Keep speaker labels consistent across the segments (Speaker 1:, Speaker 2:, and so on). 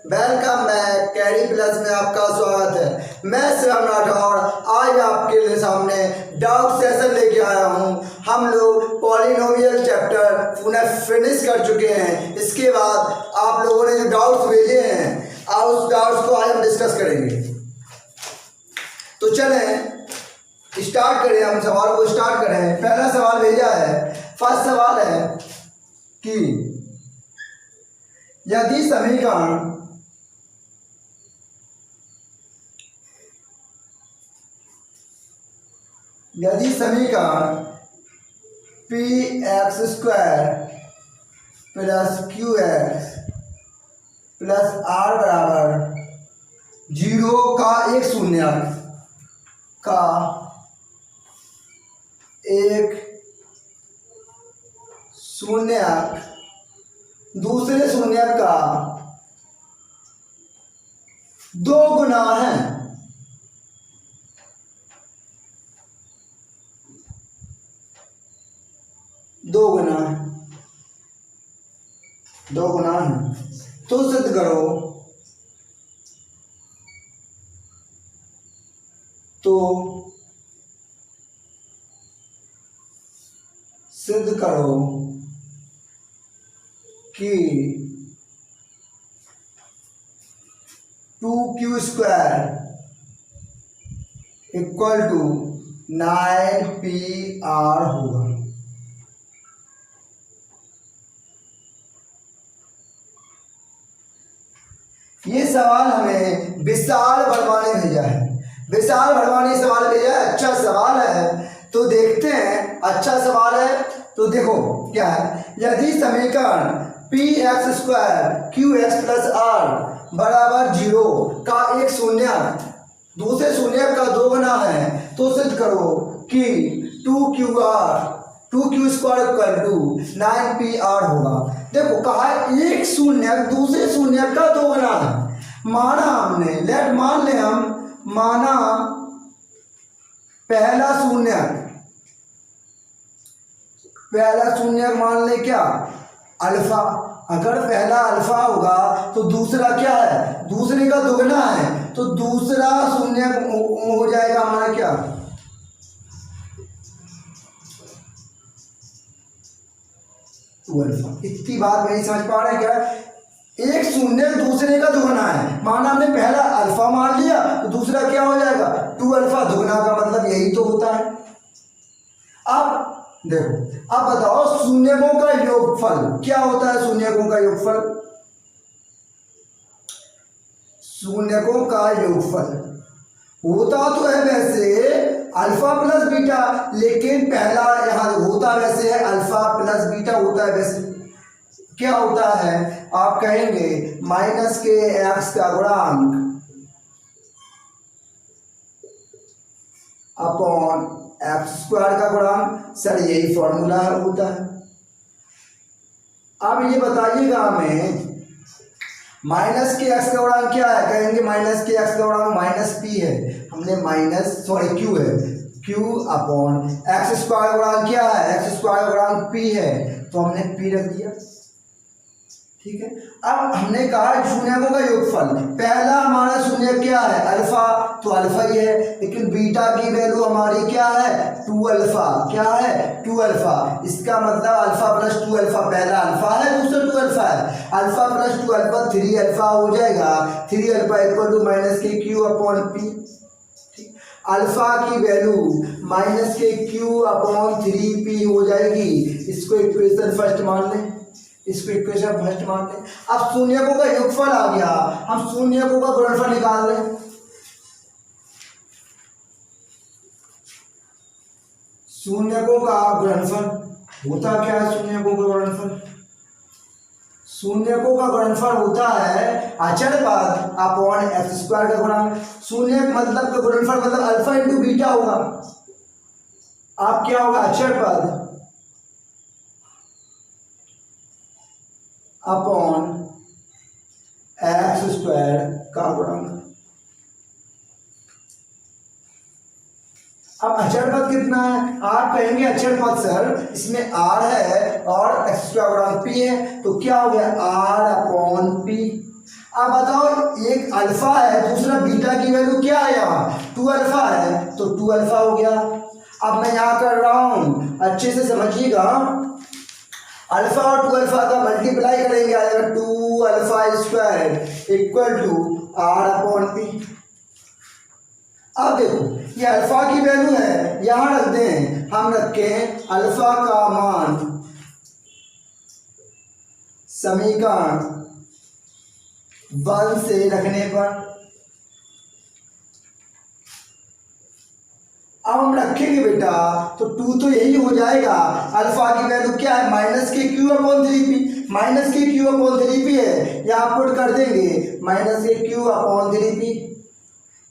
Speaker 1: Welcome back. Carry plus में आपका स्वागत है। मैं शिवम राठौर आज आपके लिए सामने डाउट सेशन लेके आया हूँ। हम लोग पॉलिनोमियल चैप्टर पुनः फिनिश कर चुके हैं। इसके बाद आप लोगों ने जो डाउट्स भेजे हैं और उस डाउट्स को आज हम डिस्कस करेंगे। तो चलें स्टार्ट करें, हम सवाल को स्टार्ट करें। पहला सवाल भेजा है, फर्स्ट सवाल है कि यदि समीकरण P X square plus Q X plus R बराबर 0 का एक शून्यक दूसरे शून्यक का 2 गुना है, दो गुना है। तो सिद्ध करो, कि 2q square equal to 9pr होगा। ये सवाल हमें विशाल वर्मा ने भेजा है। विशाल वर्मा ने सवाल भेजा है, अच्छा सवाल है। तो देखते हैं, अच्छा सवाल है तो देखो क्या है। यदि समीकरण P X square Q X plus R बराबर 0 का एक शून्यक दूसरे शून्यक का 2 गुना है तो सिद्ध करो कि 2q square equal to 9pr होगा। देखो कहा है एक शून्यक दूसरे शून्यक का 2 गुना है। माना हमने माना पहला शून्यक मान ले क्या, अल्फा। अगर पहला अल्फा होगा तो दूसरा क्या है, दूसरे का 2 गुना है, तो दूसरा शून्यक हो जाएगा हमारा क्या, अल्फा। इतनी बात नहीं समझ पा रहे क्या? एक शून्य दूसरे का 2 गुना है। माना हमने पहला अल्फा मान लिया तो दूसरा क्या हो जाएगा, 2 अल्फा। 2 गुना का मतलब यही तो होता है। अब देखो, अब बताओ शून्यकों का योगफल क्या होता है। शून्यकों का योगफल होता तो है वैसे अल्फा प्लस बीटा, लेकिन पहला यहाँ होता वैसे है अल्फा प्लस बीटा होता है। वैसे क्या होता है, आप कहेंगे माइनस के एक्स का गुणांक अपॉन एक्स स्क्वायर का गुणांक। सर यही फॉर्मूला होता है। अब ये बताइएगा हमें माइनस के एक्स का गुणांक क्या है। कहेंगे माइनस के एक्स का गुणांक माइनस पी है। हमने क्यू है, क्यू अपॉन एक्स स्क्वायर गुणांक क्या है, एक्स स्क्वायर गुणांक पी है, तो हमने पी रख दिया। ठीक है। अब हमने कहा शून्यकों का योगफल। पहला हमारा शून्य क्या है, अल्फा, तो अल्फा ही है। लेकिन बीटा की वैल्यू हमारी क्या है, 2 अल्फा। क्या है, 2 अल्फा। इसका मतलब अल्फा प्लस 2 अल्फा, पहला अल्फा है दूसरा 2 अल्फा है। अल्फा प्लस 2 अल्फा 3 अल्फा हो जाएगा। 3 अल्फा इक्वल टू माइनस के क्यू अपॉन पी। अल्फा की वैल्यू माइनस के क्यू अपॉन 3p हो जाएगी। इसको इक्वेशन फर्स्ट मान लें। अब शून्यकों का योगफल आ गया, हम शून्यकों का गुणनफल निकाल लें। शून्यकों का गुणनफल होता क्या है, शून्यकों का गुणनफल होता है अचर पद अपॉन एक्स स्क्वायर का गुणांक। शून्यक मतलब का गुणनफल मतलब अल्फा इंटू बीटा होगा। आप क्या होगा, अचर पद अपॉन एक्स स्क्वायर का गुणांक। अब अचर पद कितना है, आप कहेंगे अचर पद सर इसमें आर है और एक्स स्क्वायर गुणांक पी है, तो क्या हो गया आर अपॉन पी। अब बताओ एक अल्फा है, दूसरा बीटा की वैल्यू क्या है, यहाँ 2 अल्फा है तो 2 अल्फा हो गया। अब मैं यहाँ कर रहा हूँ, अच्छे से समझिएगा, अल्फा और 2 अल्फा का मल्टीप्लाई करेंगे, आएगा 2 alpha square equal to R upon P. अब देखो ये अल्फा की वैल्यू है, यहाँ रख दें, हम रखें अल्फा का मान समीकरण 1 से रखने पर। अब हम रखेंगे बेटा तो 2 तो यही हो जाएगा, अल्फा की वैल्यू क्या है माइनस के क्यू अपॉन 3p, माइनस के क्यू अपॉन 3p है, यहाँ पुट कर देंगे माइनस के क्यू अपॉन 3p,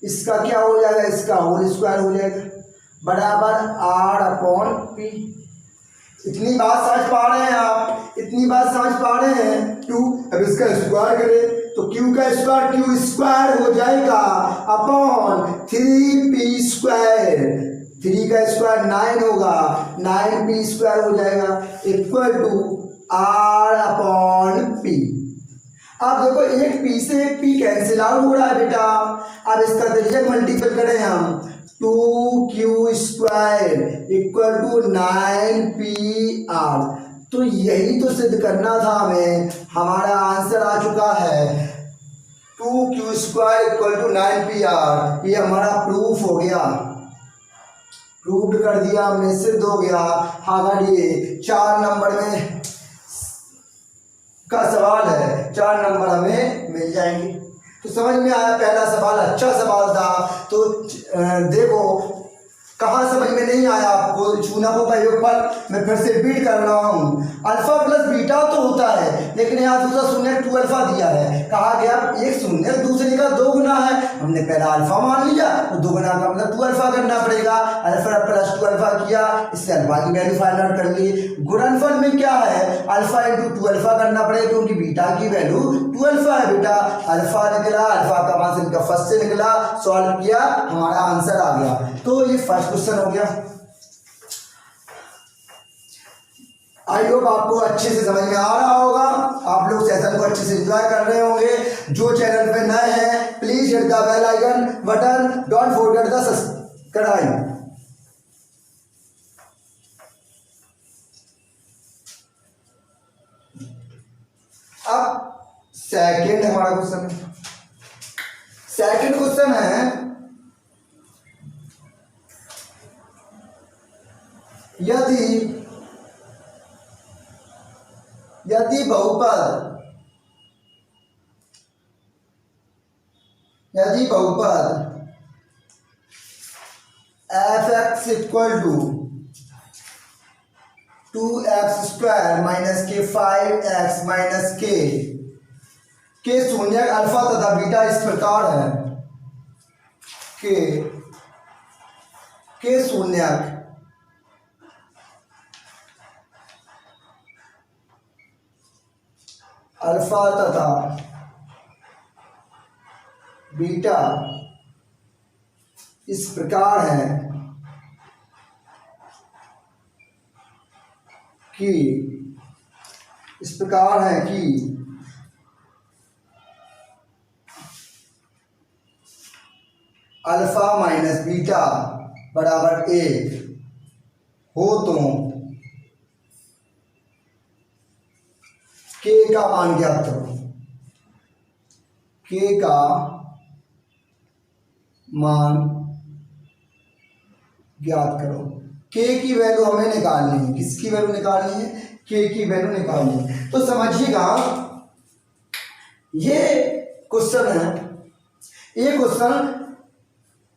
Speaker 1: इसका क्या हो जाएगा, इसका होल स्क्वायर हो जाएगा बराबर आर अपॉन पी। इतनी बात समझ पा रहे हैं आप, इतनी बात समझ पा रहे हैं 2। अब इसका स्क्वायर करें तो q का स्क्वायर q स्क्वायर हो जाएगा अपॉन 3p स्क्वायर, 3 का स्क्वायर 9 होगा, 9p स्क्वायर हो जाएगा equal to r upon p। अब देखो एक p से एक p कैंसिल आउट हो रहा है बेटा। अब इसका डायरेक्ट मल्टीपल करें हम, 2q square equal to 9pr। तो यही तो सिद्ध करना था हमें, हमारा आंसर आ चुका है 2q square equal to 9pr। ये हमारा प्रूफ हो गया, प्रूफ कर दिया हमने, सिद्ध हो गया। हमारे 4 नंबर में का सवाल है, 4 नंबर हमें मिल जाएंगे। तो समझ में आया, पहला सवाल अच्छा सवाल था। तो देखो कहाँ समझ में नहीं आया आपको, चूना को का योगफल मैं फिर से रिपीट कर रहा हूँ, अल्फा प्लस बीटा तो होता है, लेकिन यहाँ दूसरा शून्य 2 अल्फा दिया है, कहा गया एक शून्य दूसरे का 2 गुना है, हमने पहला अल्फा मान लिया तो 2 गुना का मतलब 2 अल्फा करना पड़ेगा। अल्फा प्लस 2 अल्फा किया, इससे अल्फा की वैल्यू फाइंड आउट कर ली। गुणनफल में क्या है, अल्फा इंटू 2 अल्फा करना पड़ेगा, क्योंकि बीटा की वैल्यू 2 अल्फा है बेटा। अल्फा निकला, अल्फा का मान इनका फर्स्ट से निकला, सॉल्व किया, हमारा आंसर आ गया। तो ये फर्स्ट क्वेश्चन हो गया। आई होप आपको अच्छे से समझ में आ रहा होगा, आप लोग सेशन को अच्छे से एंजॉय कर रहे होंगे। जो चैनल पे नए हैं please hit the bell icon button, don't forget the subscribe. अब सेकंड हमारा क्वेश्चन है, सेकंड क्वेश्चन है यदि बहुपद f(x) equal to 2x square minus के 5x माइनस के शून्य अल्फा तथा बीटा इस प्रकार है, के शून्य अल्फा तथा बीटा इस प्रकार है कि अल्फा माइनस बीटा बराबर 1 हो तो के का मान ज्ञात करो, के का मान ज्ञात करो। के की वैल्यू हमें निकालनी है, किसकी वैल्यू निकालनी है, के की वैल्यू निकालनी है। तो समझिएगा ये क्वेश्चन है, ये क्वेश्चन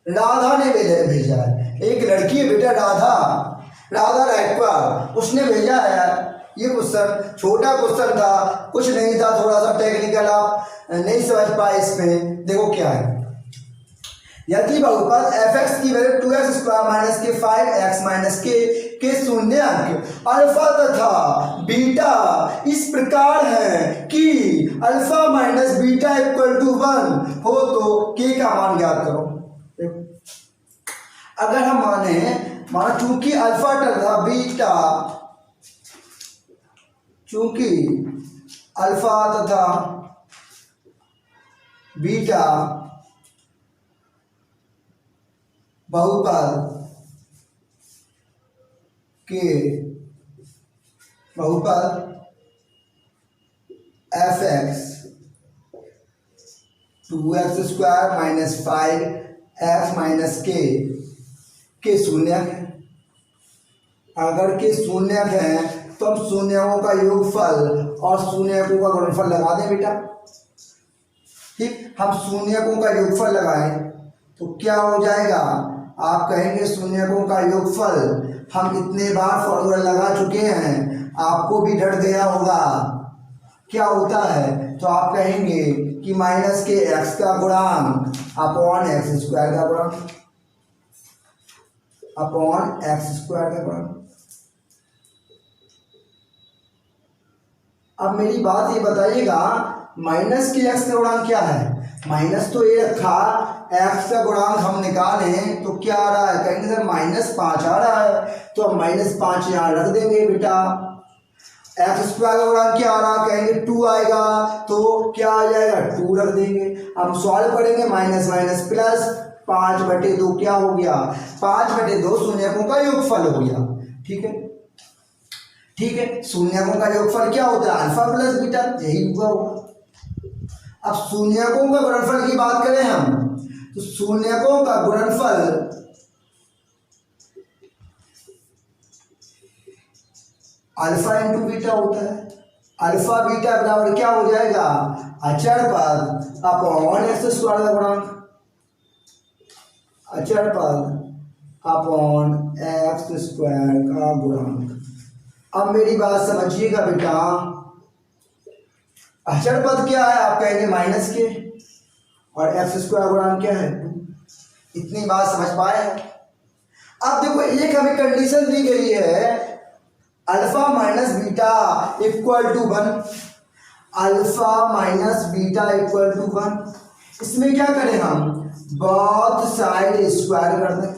Speaker 1: राधा ने भेजा है, एक लड़की है बेटा राधा रायकवार, उसने भेजा है। ये क्वेश्चन छोटा क्वेश्चन था, कुछ नहीं था, थोड़ा सा टेक्निकल, आप नहीं समझ पाए इसमें। देखो क्या है, यदि बहुपद f(x) की वैल्यू 2x स्क्वायर माइनस के 5x माइनस के शून्यक अल्फा तथा बीटा इस प्रकार है कि alpha minus beta equal to 1 हो तो के का मान ज्ञात करो। अगर हम माने चूंकि अल्फा तथा बीटा, चूंकि अल्फा तथा बीटा बहुपद के बहुपद F x 2x² minus 5x minus के शून्यक है। अगर के शून्यक है तो हम शून्यकों का योगफल और शून्यकों का गुणनफल लगा दें बेटा। ठीक, हम शून्यकों का योगफल लगाएं तो क्या हो जाएगा, आप कहेंगे शून्यकों का योगफल, हम इतने बार फॉर्मूला लगा चुके हैं, आपको भी डर गया होगा क्या होता है, तो आप कहेंगे कि माइनस के एक्स का गुणांक अपॉन एक्स स्क्वायर का गुणांक अपॉन एक्स स्क्वायर का गुणांक। अब मेरी बात ये बताइएगा, माइनस के एक्स का गुणांक क्या है, माइनस तो ये रखा, एक्स का गुणांक हम निकालें तो क्या आ रहा है, कहेंगे सर -5 आ रहा है, तो हम -5 यहाँ रख देंगे बेटा। एक्स स्क्वायर का गुणांक क्या आ रहा, कहेंगे 2 आएगा, तो क्या आ जाएगा 2 रख देंगे। हम सॉल्व करेंगे, माइनस माइनस प्लस 5/2 क्या हो गया, 5/2 शून्यकों का योगफल हो गया। ठीक है, ठीक है, शून्यकों का योगफल क्या होता है, अल्फा प्लस बीटा, यही हुआ होगा। अब शून्यकों का गुणनफल की बात करें हम, तो शून्यकों का गुणनफल अल्फा इंटू बीटा होता है। अल्फा बीटा बराबर क्या हो जाएगा, अचर पद अपॉन एक्स स्क्वायर का गुणांक, अचर पद अपॉन एक्स स्क्वायर का गुणांक। अब मेरी बात समझिएगा बेटा, अचर पद क्या है, आप कहेंगे माइनस के, और एक्स स्क्वायर गुणांक क्या है 2। इतनी बात समझ पाए। अब देखो एक हमें कंडीशन दी गई है, alpha minus beta equal to 1, alpha minus beta equal to 1। इसमें क्या करें हम, बोथ साइड स्क्वायर कर दें,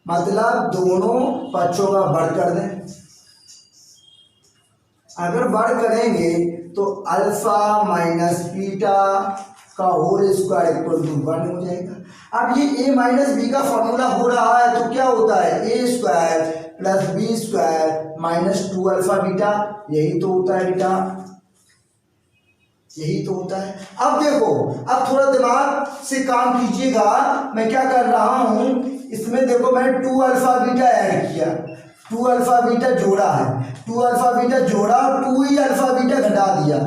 Speaker 1: मतलब दोनों पक्षों का वर्ग कर दें। अगर वर्ग करेंगे तो अल्फा माइनस बीटा का होल स्क्वायर इक्वल टू 1 हो जाएगा। अब ये a माइनस बी का फॉर्मूला हो रहा है तो क्या होता है, A square plus B square minus 2 alpha beta, यही तो होता है बेटा, यही तो होता है। अब देखो, अब थोड़ा दिमाग से काम कीजिएगा, मैं क्या कर रहा हूं, इसमें देखो मैं 2 अल्फा बीटा ऐड किया, 2 अल्फा बीटा जोड़ा है, 2 अल्फा बीटा जोड़ा और 2 ही अल्फा बीटा घटा दिया,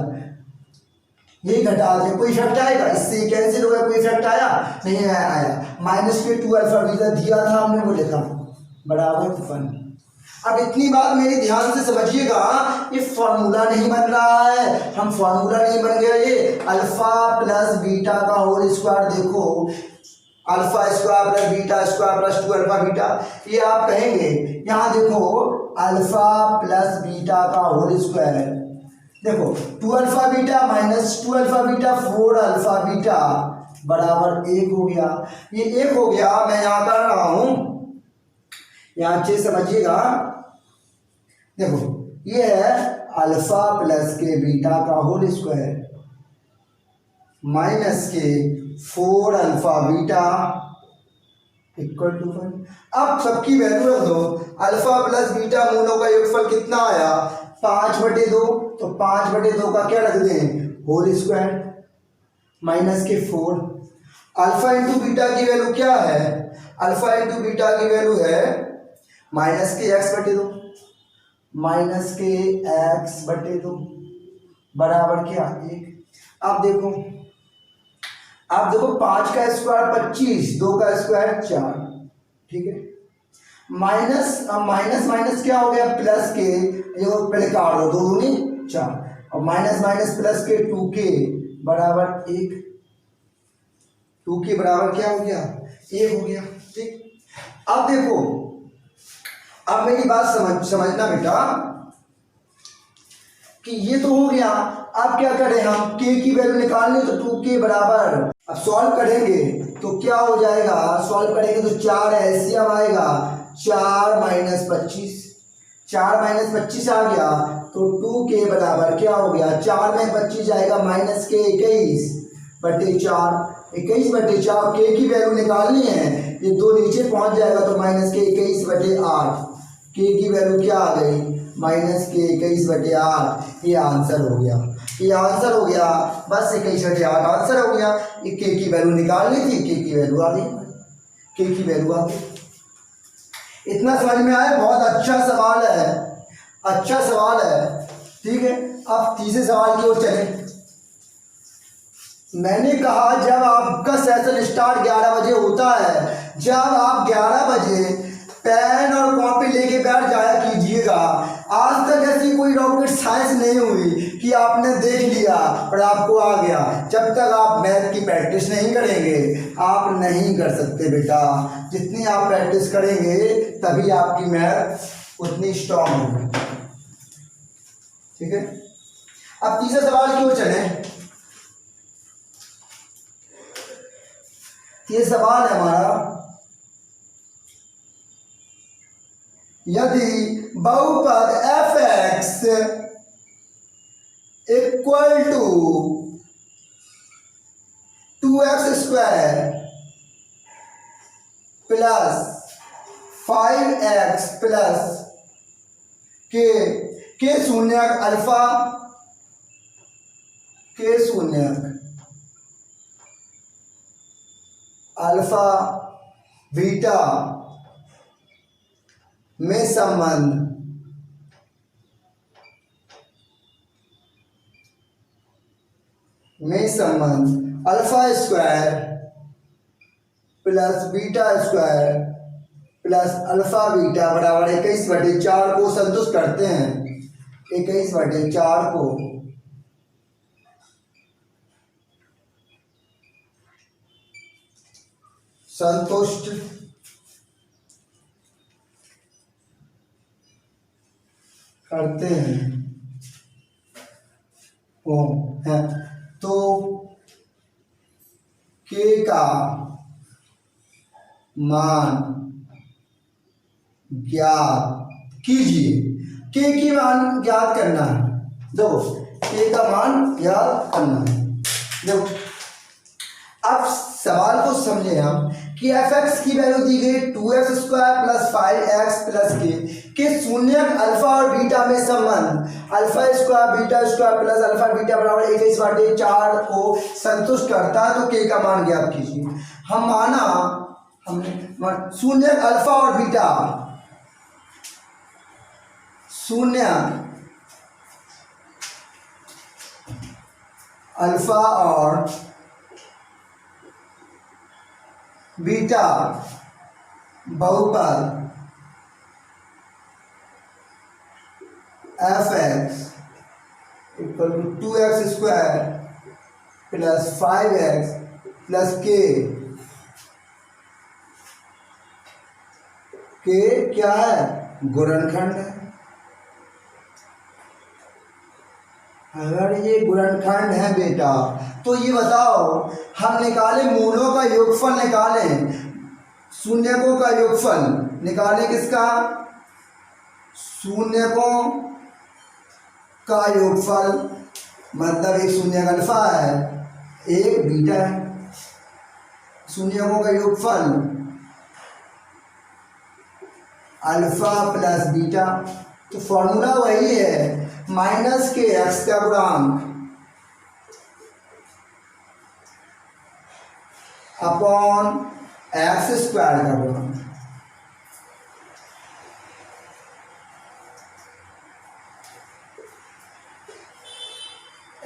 Speaker 1: ये घटा दिया, कोई इफेक्ट आएगा, इससे कैंसिल हो गया, कोई इफेक्ट आया नहीं आया। माइनस के 2 अल्फा बीटा दिया था हमने, वो लिखा बराबर 1। अब इतनी बात मेरी ध्यान से समझिएगा, ये फॉर्मूला नहीं बन रहा है, हम फॉर्मूला नहीं बन गया, ये अल्फा प्लस बीटा का होल स्क्वायर, देखो alpha square plus beta square plus 2 alpha beta, ये आप कहेंगे, यहाँ देखो अल्फा प्लस बीटा का होल स्क्वायर है, देखो 2 alpha beta minus 2 alpha beta 4 alpha beta बराबर 1 हो गया, ये 1 हो गया। मैं यहाँ कर रहा हूँ, यहाँ अच्छे समझिएगा, देखो ये है अल्फा प्लस के बीटा का होल स्क्वायर माइनस के 4 अल्फा बीटा इक्वल टू 1। अब सबकी वैल्यू रख दो, अल्फा प्लस बीटा मूलों का योगफल कितना आया 5/2, तो 5/2 का क्या रख दें, होल स्क्वायर माइनस के 4। अल्फा इंटू बीटा की वैल्यू क्या है, अल्फा इंटू बीटा की वैल्यू है माइनस के x/2, माइनस के x/2 बराबर क्या 1। अब देखो 5 का स्क्वायर 25, 2 का स्क्वायर 4, ठीक है। माइनस माइनस क्या हो गया, प्लस के, ये पहले काट दो, 2 दूनी 4, और माइनस माइनस प्लस के 2k बराबर 1, 2k बराबर क्या हो गया 1 हो गया, ठीक। अब देखो, अब मेरी बात समझना बेटा कि ये तो हो गया। अब क्या करें, हम k की वैल्यू निकालनी, तो 2k बराबर, अब सॉल्व करेंगे तो क्या हो जाएगा, सॉल्व करेंगे तो 4 एलसीएम आएगा, 4 माइनस 25, 4 माइनस 25 आ गया, तो 2k बराबर क्या हो गया, 4 में 25 आएगा माइनस के 21 21/4, 21/4 के की वैल्यू निकालनी है, ये 2 नीचे पहुंच जाएगा तो माइनस के 21/8, के की वैल्यू क्या आ गई माइनस के 21/8, ये आंसर हो गया, ये आंसर हो गया, बस 21/8 आंसर हो गया। ये के की वैल्यू निकालनी थी, के की वैल्यू आ गई, के की वैल्यू आ गई। इतना समझ में आया? बहुत अच्छा सवाल है, अच्छा सवाल है, ठीक है। अब तीसरे सवाल की ओर चलें। मैंने कहा जब आपका सेशन स्टार्ट 11 बजे होता है, जब आप 11 बजे पेन और कॉपी लेके बैठ जाया कीजिएगा। आज तक ऐसी कोई रॉकेट साइंस नहीं हुई कि आपने देख लिया और आपको आ गया। जब तक आप मैथ की प्रैक्टिस नहीं करेंगे आप नहीं कर सकते बेटा। जितनी आप प्रैक्टिस करेंगे तभी आपकी मैथ उतनी स्ट्रांग होगी, ठीक है। अब तीसरे सवाल की ओर चलें। ये सवाल है हमारा, यदि बहुपद f(x) equal to 2x² plus 5x plus के शून्यक अल्फा, के शून्यक अल्फा बीटा में संबंध alpha square plus beta square plus alpha beta बराबर 21/4 को संतुष्ट करते हैं, 21/4 को संतुष्ट करते हैं है। तो के का मान ज्ञात कीजिए। के की मान ज्ञात करना है, देखो के का मान ज्ञात करना है। देखो अब सवाल को समझे हम कि f(x) की वैल्यू दी गई 2x² प्लस 5x प्लस के शून्यक अल्फा और बीटा में संबंध alpha square beta square plus alpha beta बराबर 21/4 को संतुष्ट करता है। तो के का मान ज्ञात कीजिए। हम माना हमने शून्यक अल्फा और बीटा, शून्यक अल्फा और बीटा बहुपद f(x) equal to 2x² plus 5x plus के क्या है, गुणनखंड है। अगर ये गुणनखंड है बेटा तो ये बताओ हम निकाले मूलों का योगफल, निकाले शून्यकों का योगफल, निकाले किसका, शून्यकों का योगफल, मतलब एक शून्यक अल्फा है एक बीटा है, शून्यकों का योगफल अल्फा प्लस बीटा। तो फॉर्मूला वही है माइनस के x का गुणांक अपॉन x² का गुणांक।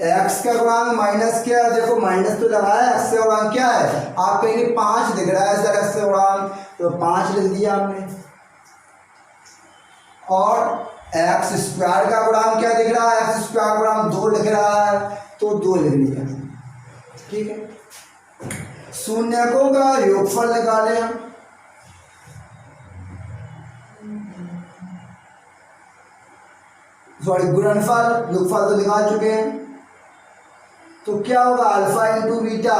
Speaker 1: x का गुणांक माइनस क्या, देखो माइनस तो लगाया, x का गुणांक क्या है, आप कहेंगे 5 दिख रहा है सर x का गुणांक, तो 5 लिख दिया हमने। और x² का गुणांक क्या दिख रहा है, x² का गुणांक 2 लिख रहा है तो 2 लिख लिया, ठीक है। शून्यकों का योगफल निकाले हम, सॉरी गुणनफल, योगफल तो निकाल चुके हैं। तो क्या होगा, अल्फा इंटू बीटा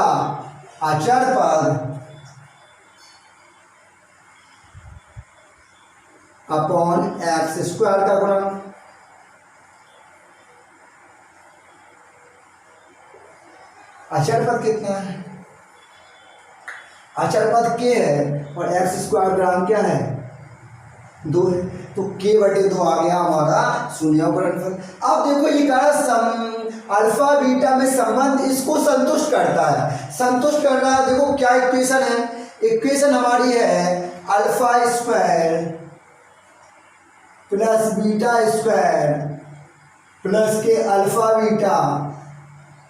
Speaker 1: अचर पद अपॉन x² का गुणांक। अचर पद कितना है, अचर पद के है और एक्स स्क्वायर गुणांक क्या है 2 है, तो के बटे 2 आ गया हमारा शून्य गुणनफल। अब देखो ये कहा अल्फा बीटा में संबंध इसको संतुष्ट करता है, संतुष्ट कर रहा है। देखो क्या इक्वेशन है, इक्वेशन हमारी है alpha square plus beta square plus के अल्फा बीटा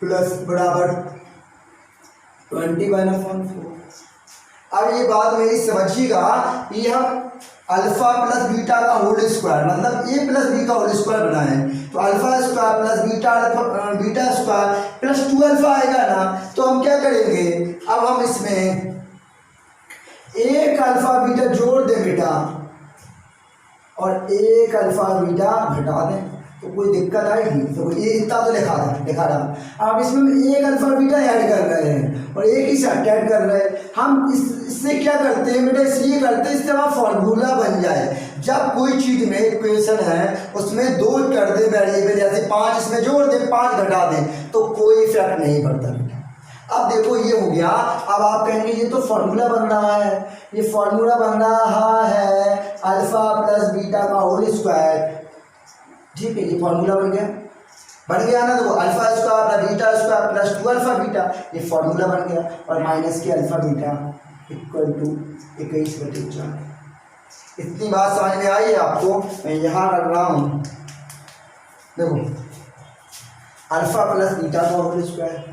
Speaker 1: प्लस बराबर 21/4। अब ये बात मेरी समझिएगा, ये हम अल्फा प्लस बीटा का होल स्क्वायर मतलब ए प्लस बी का होल स्क्वायर बनाए, तो alpha square plus beta square plus 2 alpha आएगा ना, तो हम क्या करेंगे, अब हम इसमें एक अल्फा बीटा जोड़ दें बेटा और एक अल्फा बीटा घटा दें, तो कोई दिक्कत आएगी, तो ये इतना तो दिखा रहा। अब इसमें एक अल्फा बीटा ऐड कर रहे हैं और एक ही सेट ऐड कर रहे हैं। हम इससे क्या करते हैं बेटा, इसलिए करते हैं इससे हमारा फॉर्मूला बन जाए। जब कोई चीज़ में इक्वेशन है उसमें 2 कर दे वेरिएबल, जैसे 5 इसमें जोड़ दे 5 घटा दें, तो कोई इफेक्ट नहीं पड़ता। अब देखो ये हो गया। अब आप कहेंगे ये तो फॉर्मूला बन रहा है, ये फॉर्मूला बन रहा है अल्फा प्लस बीटा का होल स्क्वायर, ठीक है, ये फॉर्मूला बन गया ना। देखो alpha square plus beta square plus 2 alpha beta, ये फॉर्मूला बन गया, और माइनस के अल्फा बीटा इक्वल टू 21/4। इतनी बात समझ में आई है आपको, मैं यहाँ रख रहा हूँ। देखो अल्फा प्लस बीटा का होल स्क्वायर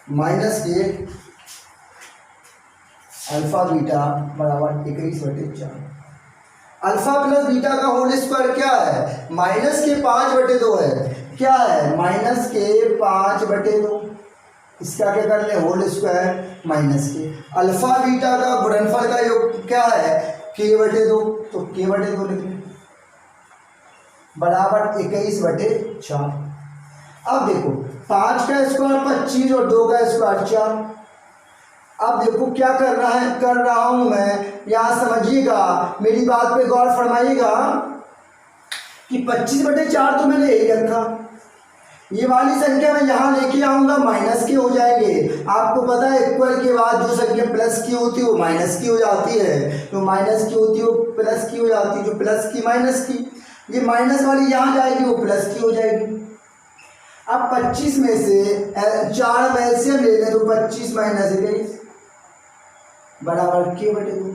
Speaker 1: माइनस के अल्फा बीटा बराबर 21/4। अल्फा प्लस बीटा का होल स्क्वायर क्या है, माइनस के 5/2 है, क्या है माइनस के 5/2। इसका क्या कर ले, होल स्क्वायर माइनस के अल्फा बीटा का गुणनफल का योग क्या है k/2, तो k/2 लिख लें बराबर 21/4। अब देखो 5 का स्क्वायर 25 और 2 का स्क्वायर 4। अब देखो क्या कर रहा हूं मैं, यहाँ समझिएगा, मेरी बात पे गौर फरमाइएगा कि 25/4 तो मैंने यही रखा, ये वाली संख्या मैं यहाँ लेके आऊंगा माइनस की हो जाएंगे। आपको पता है इक्वल के बाद जो संख्या प्लस की होती है वो माइनस की हो जाती है, जो माइनस की होती है वो प्लस की हो जाती है, जो प्लस की माइनस की, ये माइनस वाली यहाँ जाएगी वो प्लस की हो जाएगी। अब 25 में से 4 में एलसीएम ले लें तो 25 माइनस 21 बराबर k/2।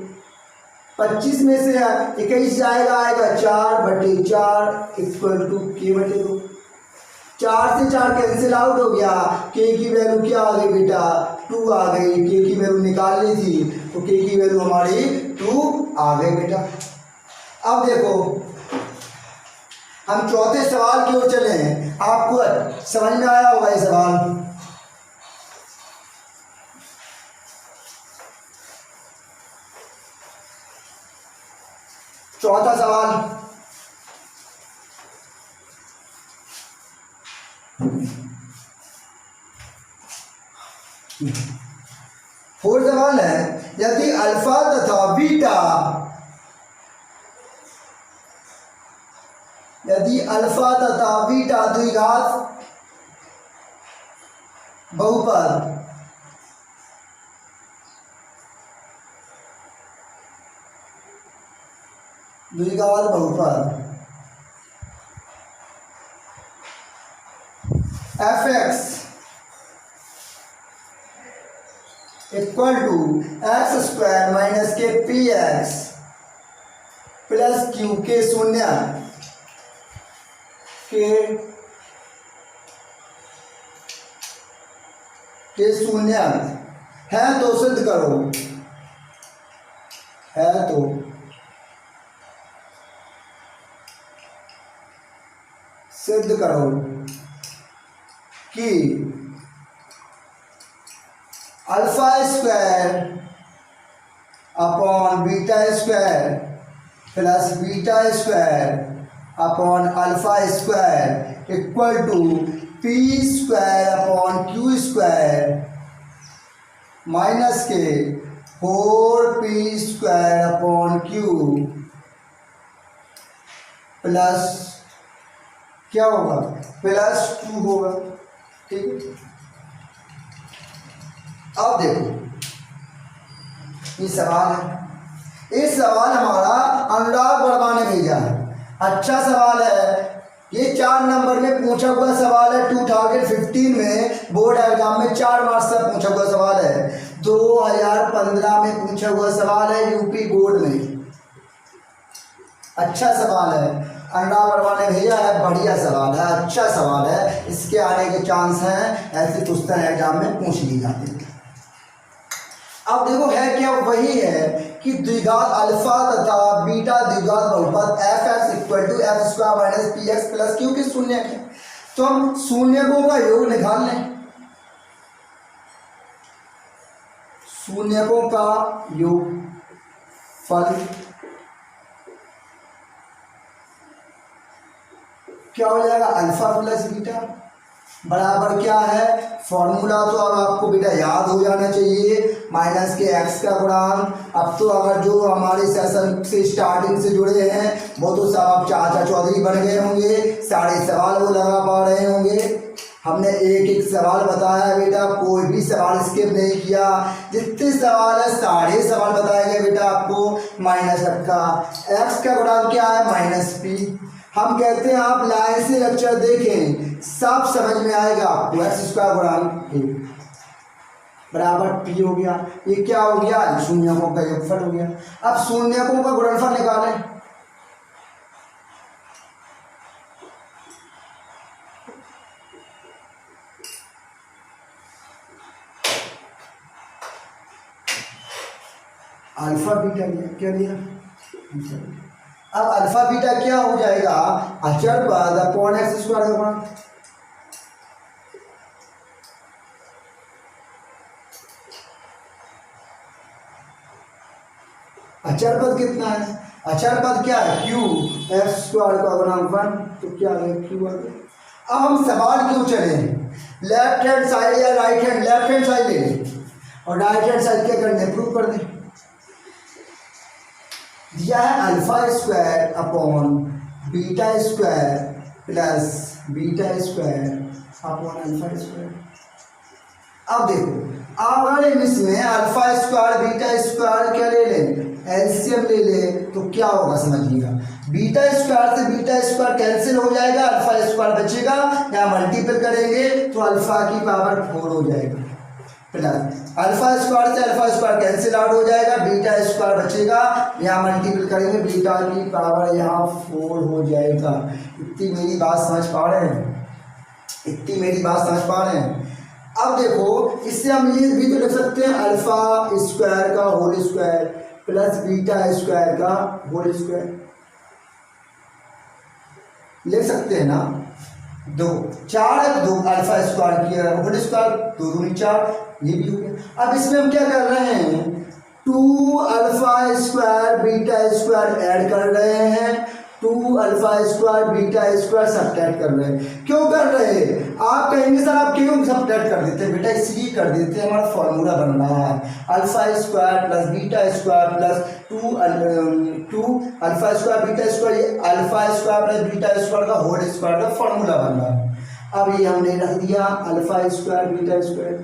Speaker 1: 25 में से 21 जाएगा, आएगा 4/4 इक्वल टू k/2। 4 से 4 कैंसिल आउट हो गया, k की वैल्यू क्या आ गई बेटा 2 आ गई। k की वैल्यू निकालनी थी तो k की वैल्यू हमारी 2 आ गई बेटा। अब देखो हम चौथे सवाल की ओर चले हैं, आपको समझ में आया होगा ये सवाल। चौथा सवाल, फोर्थ सवाल है, यदि अल्फा तथा बीटा, यदि अल्फा तथा बीटा द्विघात बहुपद f(x) equal to x² minus के px प्लस q के शून्य के शून्य है तो सिद्ध करो, है तो सिद्ध करो कि alpha square upon beta square plus beta square upon alpha square equal to P square upon Q square minus के 4p square upon Q plus क्या होगा, +2 होगा। ठीक है, अब देखो ये सवाल है, ये सवाल हमारा अनुराग वर्मा ने भेजा है। अच्छा सवाल है, ये 4 नंबर में पूछा हुआ सवाल है। 2015 में बोर्ड एग्जाम में 4 मार्क्स से पूछा हुआ सवाल है। 2015 में पूछा हुआ सवाल है यूपी बोर्ड में। अच्छा सवाल है, अनुराग वर्मा ने भेजा है, बढ़िया सवाल है, अच्छा सवाल है, इसके आने के चांस हैं, ऐसे क्वेश्चन एग्जाम में पूछ ली जाते हैं। अब देखो है क्या, वही है कि द्विघात अल्फा तथा बीटा द्विघात बहुपद f(x) = f² - px plus q के शून्य है। तो हम शून्यकों का योग निकाल लें। शून्यकों का योगफल क्या हो जाएगा, अल्फा प्लस बीटा बराबर क्या है, फॉर्मूला तो अब आपको बेटा याद हो जाना चाहिए, -x का गुणांक। अब तो अगर जो हमारे सेशन से स्टार्टिंग से जुड़े हैं वो तो सब आप चाचा चौधरी बन गए होंगे, सारे सवाल वो लगा पा रहे होंगे। हमने एक एक सवाल बताया है बेटा, कोई भी सवाल स्किप नहीं किया, जितने सवाल है सारे सवाल बताए गए बेटा आपको। माइनस का x का गुणांक क्या है, -p। हम कहते हैं आप लाइन से लेक्चर देखें, सब समझ में आएगा आपको। x² गुणांक बराबर p हो गया। ये क्या हो गया, शून्यकों का योगफल हो गया। अब शून्यकों का गुणनफल निकालें। अल्फा बीटा लिया, क्या लिया, अब अल्फा बीटा क्या हो जाएगा, अचर पद अपॉन x² का गुणांक। अचर पद कितना है, अचर पद क्या है, q, f² का गुणांक 1, तो क्या है q आ गया। अब हम सवाल क्यों चले, लेफ्ट हैंड साइड या right hand, left hand side ले लें और राइट हैंड साइड क्या करने, प्रूव कर दें। दिया है α² अपॉन β² प्लस β² अपॉन α²। अब देखो अगर इसमें α² β² क्या ले लें, एलसीएम ले ले, तो क्या होगा समझिएगा, β² से β² कैंसिल हो जाएगा, α² बचेगा, या मल्टीपल करेंगे तो अल्फा की पावर 4 हो जाएगा, प्लस α² से α² कैंसिल आउट हो जाएगा, β² बचेगा, यहाँ मल्टीपल करेंगे, बीटा की पावर यहाँ 4 हो जाएगा। इतनी मेरी बात समझ पा रहे हैं, इतनी मेरी बात समझ पा रहे हैं। अब देखो इससे हम ये भी तो लिख सकते हैं, α² का होल स्क्वायर प्लस β² का होल स्क्वायर लिख सकते हैं ना। दो 4 2 α² की होल स्क्वायर 2 दूनी 4, ये भी हो गया। अब इसमें हम क्या कर रहे हैं, 2α² β² ऐड कर रहे हैं, 2α² β² सब्ट्रैक्ट कर रहे हैं। क्यों कर रहे हैं, आप कहेंगे सर आप क्यों सब्ट्रैक्ट कर देते हैं, बेटा इसलिए कर देते हैं, हमारा फॉर्मूला बन रहा है α² प्लस β² प्लस 2α² β², ये α² प्लस β² का होल स्क्वायर का फॉर्मूला बन रहा है। अब ये हमने रख दिया α² β²।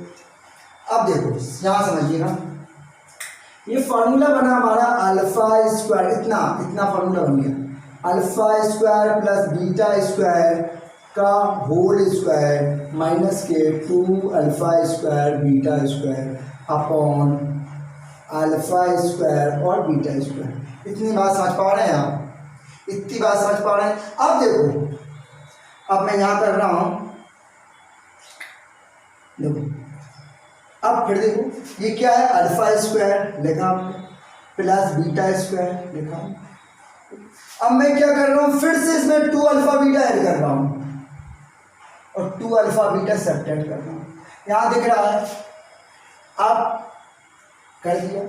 Speaker 1: अब देखो यहाँ समझिएगा, ये फॉर्मूला बना हमारा α², इतना फॉर्मूला बन गया, α² प्लस β² का होल स्क्वायर माइनस के 2α² β² अपॉन α² और β²। इतनी बात समझ पा रहे हैं आप, इतनी बात समझ पा रहे हैं। अब देखो, अब मैं यहाँ कर रहा हूँ, देखो अब फिर देखो ये क्या है, α² लिखा प्लस β² लिखा। अब मैं क्या कर रहा हूँ, फिर से इसमें 2α β ऐड कर रहा हूँ और 2α β सब्ट्रैक्ट कर रहा हूँ। यहाँ दिख रहा है, अब कर दिया,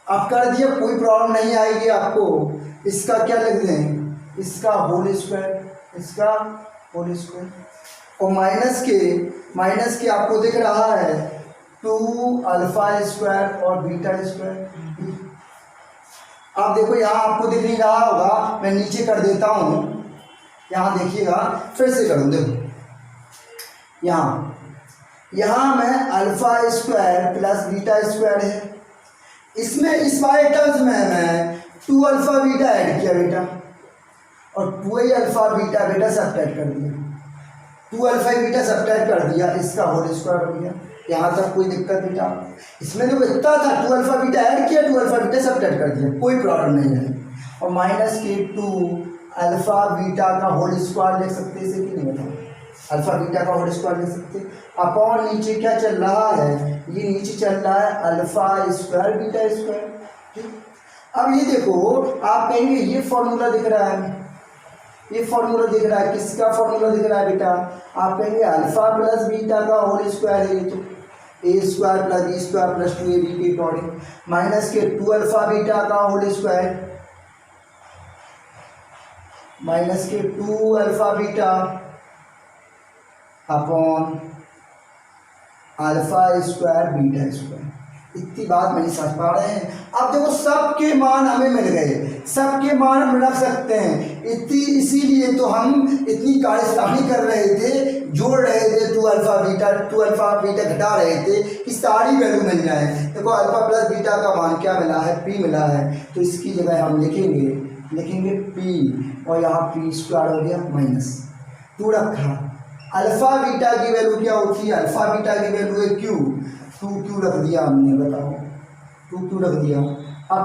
Speaker 1: अब कर दिया, कोई प्रॉब्लम नहीं आएगी आपको। इसका क्या लिख दें, इसका होल स्क्वायर, इसका होल स्क्वायर, और माइनस के आपको दिख रहा है 2α² और β²। अब देखो यहाँ आपको दिख नहीं रहा होगा, मैं नीचे कर देता हूँ, यहाँ देखिएगा, फिर से करूँ, देखो यहाँ मैं alpha square plus beta square है, इसमें इस वाले टर्म्स में मैं 2 अल्फा बीटा ऐड किया बेटा, और 2 अल्फा बीटा बेटा सब्ट्रैक्ट कर दिया, 2 अल्फा बीटा सब्ट्रैक्ट कर दिया, इसका होल स्क्वायर हो गया। यहाँ तक कोई दिक्कत बेटा? इसमें जो इतना था 2 अल्फा बीटा ऐड किया, 2 अल्फा बीटा सब्ट्रैक्ट कर दिया, कोई प्रॉब्लम नहीं है। और माइनस के 2 अल्फा बीटा का होल स्क्वायर लिख सकते हैं, इसे कि नहीं बताओ? अल्फा बीटा का होल स्क्वायर लिख सकते, अपॉन नीचे क्या चल रहा है, ये नीचे चल रहा है अल्फा स्क्वायर बीटा स्क्वायर, ठीक। अब ये देखो, आप कहेंगे ये फॉर्मूला दिख रहा है, ये फॉर्मूला दिख रहा है, किसका फॉर्मूला दिख रहा है बेटा? आप कहेंगे अल्फा प्लस बीटा का होल स्क्वायर है, ये तो A square plus B square plus 2ab के अकॉर्डिंग, माइनस के 2 अल्फा बीटा का होल स्क्वायर, माइनस के 2 alpha beta upon alpha square beta square. इतनी बात नहीं समझ पा रहे हैं? अब देखो सबके मान हमें मिल गए, सबके मान हम रख सकते हैं, इसीलिए तो हम इतनी कार्यसानी कर रहे थे, जोड़ रहे थे 2 अल्फा बीटा घटा रहे थे कि सारी वैल्यू मिल जाए। देखो अल्फा प्लस बीटा का मान क्या मिला है, p मिला है, तो इसकी जगह हम लिखेंगे p, और यहाँ p स्क्वायर हो गया माइनस 2 रखा। अल्फा बीटा की वैल्यू क्या होती है? अल्फा बीटा की वैल्यू है q, 2q रख दिया हमने, बताओ 2q रख दिया। अब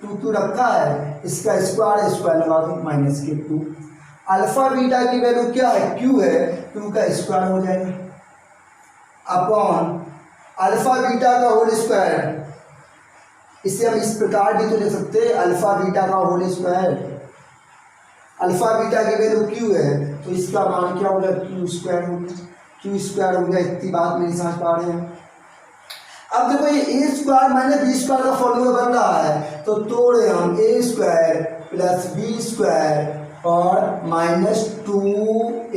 Speaker 1: 2q रखा है, इसका स्क्वायर लगा दो, माइनस के 2। अल्फा बीटा की वैल्यू क्या है? q है, 2 का स्क्वायर हो जाएगा अपॉन अल्फा बीटा का होल स्क्वायर। इसे हम इस प्रकार भी तो लिख सकते हैं, अल्फा बीटा का होल स्क्वायर। अल्फा बीटा की वैल्यू q है, तो इसका मान क्या हो गया? q स्क्वायर हो गया, q स्क्वायर हो गया। इतनी बात नहीं समझ पा रहे हैं? अब देखो ये ए स्क्वायर माइनस बी स्क्वायर का फॉर्मूला बन रहा है, तो तोड़े हम ए स्क्वायर प्लस बी स्क्वायर और माइनस 2ab,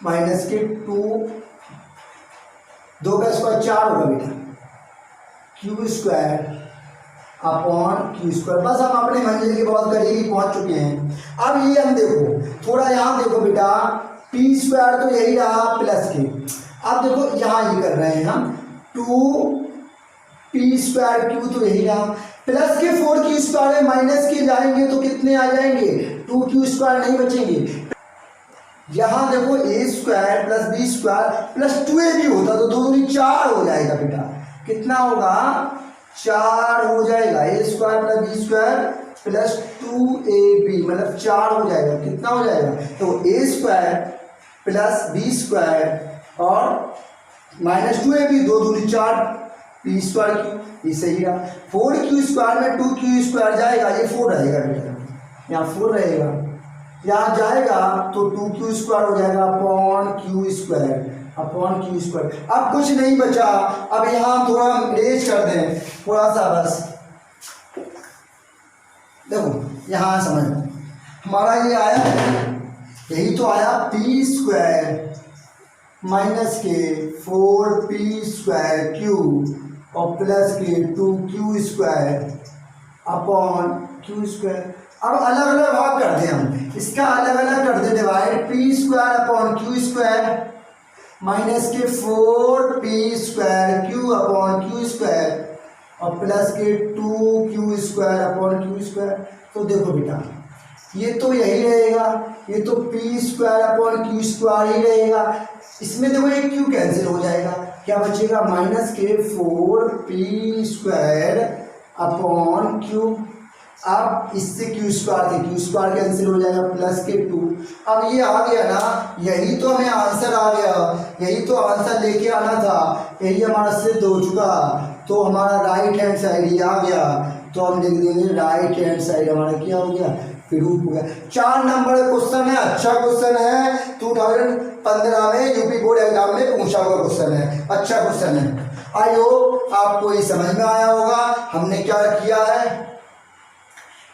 Speaker 1: माइनस के 2 का स्क्वायर 4 होगा बेटा, q square upon q square. बस हम अपने मंजिल के बहुत करीब पहुंच चुके हैं। अब ये हम देखो, थोड़ा यहाँ देखो बेटा, p स्क्वायर तो यही रहा प्लस के, अब देखो यहाँ ये कर रहे हैं हम 2p स्क्वायर q तो यही रहा, प्लस के 4q स्क्वायर में माइनस के जाएंगे तो कितने आ जाएंगे? 2q स्क्वायर नहीं बचेंगे। यहाँ देखो a square plus B square plus 2ab होता तो 2 दूनी 4 हो जाएगा बेटा, कितना होगा? 4 हो जाएगा, a square plus B square plus 2ab मतलब 4 हो जाएगा। कितना हो जाएगा? तो a square plus B square और माइनस 2ab, 2 दूनी 4, p स्क्वायर q, ये सही रहा। 4q स्क्वायर में 2q स्क्वायर जाएगा, ये 4 रहेगा बेटा, यहाँ 4 रहेगा, यहाँ जाएगा तो 2q स्क्वायर हो जाएगा upon q square, upon q square. अब कुछ नहीं बचा, अब यहाँ हम थोड़ा रेज कर दें, थोड़ा सा बस देखो यहाँ समझ, हमारा ये आया है, यही तो आया p स्क्वायर माइनस के 4p स्क्वायर q और प्लस के 2q square upon q square. अब अलग अलग भाग कर दें हम, इसका अलग अलग कर दें divide, p square upon q square minus के 4p square q upon q square और प्लस के 2q square upon q square. तो देखो बेटा ये तो यही रहेगा, ये तो p square upon q square ही रहेगा, इसमें देखो एक q कैंसिल हो जाएगा, क्या बचेगा? माइनस के 4p स्क्वायर अपॉन q। अब इससे q स्क्वायर थे, q स्क्वायर कैंसिल हो जाएगा, प्लस के 2। अब ये आ गया ना, यही तो हमें आंसर आ गया, यही तो आंसर लेके आना था, यही हमारा सिद्ध हो चुका, तो हमारा राइट हैंड साइड ही आ गया, तो हम लिख देंगे राइट हैंड साइड हमारा क्या हो गया? प्रूफ हो गया। 4 नंबर क्वेश्चन है, अच्छा क्वेश्चन है, 2015 में यूपी बोर्ड एग्जाम में पूछा हुआ क्वेश्चन है, अच्छा क्वेश्चन है। आई होप आपको ये समझ में आया होगा हमने क्या किया है।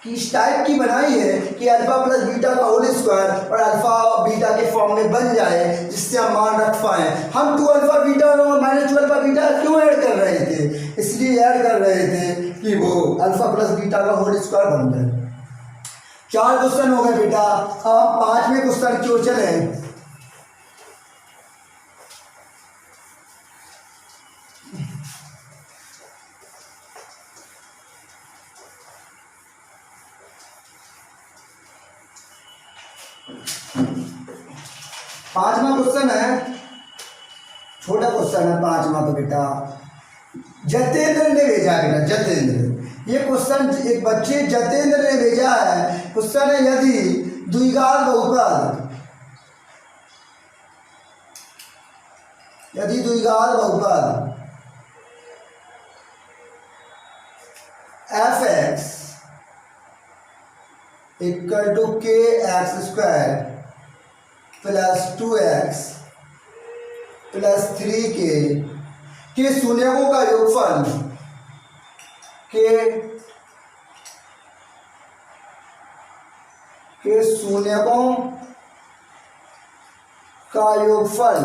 Speaker 1: कि इस टाइप की बनाई है कि अल्फा प्लस बीटा का होल स्क्वायर और अल्फा बीटा के फॉर्म में बन जाए, जिससे हम मान रख पाएँ। हम 2 अल्फा बीटा और माइनस 2 अल्फा बीटा क्यों ऐड कर रहे थे? इसलिए ऐड कर रहे थे कि वो अल्फा प्लस बीटा का होल स्क्वायर बन जाए। 4 क्वेश्चन हो गए बेटा। अब 5वें क्वेश्चन क्यों चले। 5वां क्वेश्चन है, छोटा क्वेश्चन है 5वां तो बेटा। जतेंद्र ने भेजा है बेटा, जतेंद्र। ये क्वेश्चन एक बच्चे जतेंद्र ने भेजा है। क्वेश्चन है यदि द्विघात बहुपद, यदि द्विघात बहुपद f(x) equal to kx² plus 2x plus 3k के शून्यकों का योगफल के शून्यकों का योगफल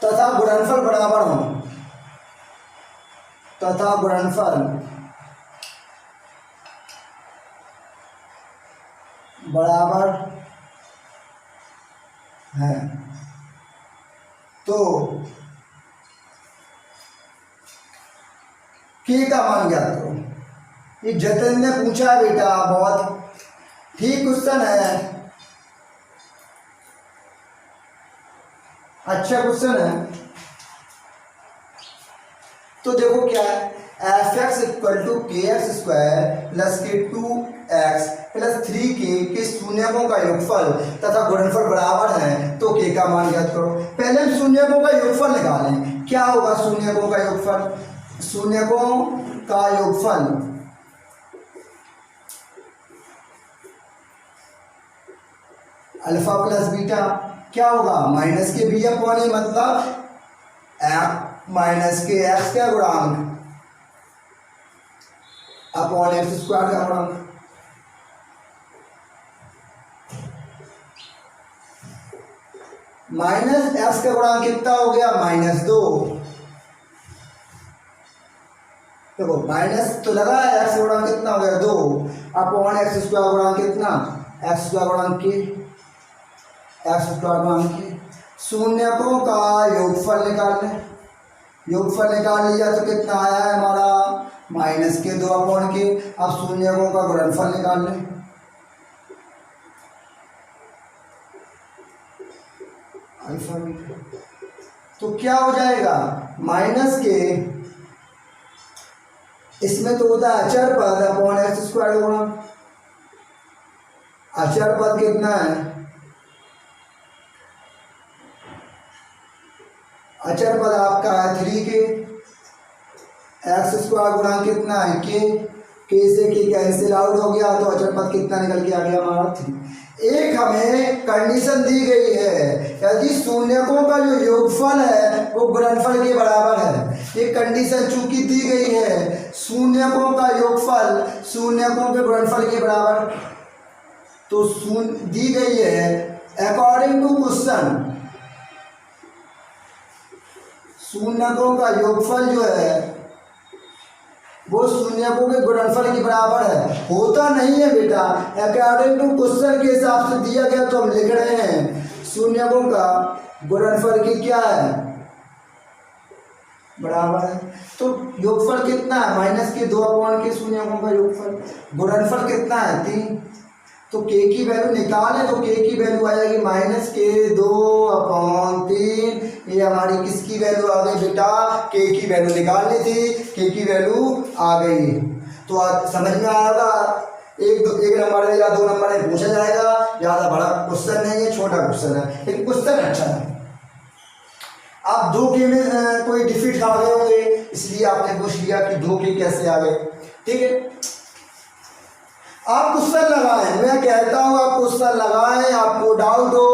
Speaker 1: तथा गुणनफल बराबर हो, तथा गुणनफल बराबर है, तो के का मान ज्ञात करो। ये जतिन ने पूछा है बेटा, बहुत ठीक क्वेश्चन है, अच्छा क्वेश्चन है। तो देखो क्या है, f(x) equal to kx² plus के 2x प्लस 3k के शून्यकों का योगफल तथा गुणनफल बराबर है, तो k का मान ज्ञात करो। पहले हम शून्यकों का योगफल निकालें। क्या होगा शून्यकों का योगफल? शून्यकों का योगफल अल्फा प्लस बीटा क्या होगा? माइनस के बी अपॉन ए, मतलब माइनस के एक्स का गुणांक अपॉन एक्स स्क्वायर का गुणांक। माइनस एक्स का गुणांक कितना हो गया? -2। देखो माइनस तो लगा है, एक्स का गुणांक कितना हो गया? 2 अपॉन एक्स स्क्वायर गुणांक कितना? एक्स स्क्वायर गुणांक के एक्स स्क्वायर गुणांक के शून्यकों का योगफल निकाल लें। योगफल निकाल लिया तो कितना आया है हमारा? -2 अपॉन के। अब शून्यकों का गुणनफल निकाल लें। अल्फा बीटा तो क्या हो जाएगा? माइनस के, इसमें तो होता है अचर पद अपॉन एक्स स्क्वायर गुणा। अचर पद कितना है? अचर पद आपका है 3k, एक्स स्क्वायर गुणा कितना है? के से के कैंसिल आउट हो गया, तो अचर पद कितना निकल के आ गया हमारा? 3। एक हमें कंडीशन दी गई है, यदि शून्यकों का जो योगफल है वो गुणनफल के बराबर है। ये कंडीशन चूंकि दी गई है, शून्यकों का योगफल शून्यकों के गुणनफल के बराबर, तो दी गई है अकॉर्डिंग टू क्वेश्चन, शून्यकों का योगफल जो है वो शून्यकों के गुणनफल के बराबर है। होता नहीं है बेटा, अकॉर्डिंग टू क्वेश्चन के हिसाब से दिया गया तो हम लिख रहे हैं शून्यकों का गुणनफल की क्या है? बराबर है। तो योगफल कितना है? -2 अपॉन के शून्यकों का योगफल, गुणनफल कितना है? 3। तो k की वैल्यू निकालें तो k की वैल्यू आ जाएगी -2 अपॉन 3। ये हमारी किसकी वैल्यू आ गई बेटा? k की वैल्यू निकालनी थी, k की वैल्यू आ गई। तो आज समझ में आएगा, एक नंबर है या 2 नंबर है पूछा जाएगा, ज़्यादा बड़ा क्वेश्चन नहीं है, छोटा क्वेश्चन है लेकिन क्वेश्चन अच्छा है। आप 2k में कोई डिफिट खा गए होंगे, इसलिए आपने पूछ लिया कि 2k कैसे आ गए। ठीक है, आप क्वेश्चन लगाएं, मैं कहता हूं आप क्वेश्चन लगाएं। आपको डाउट हो,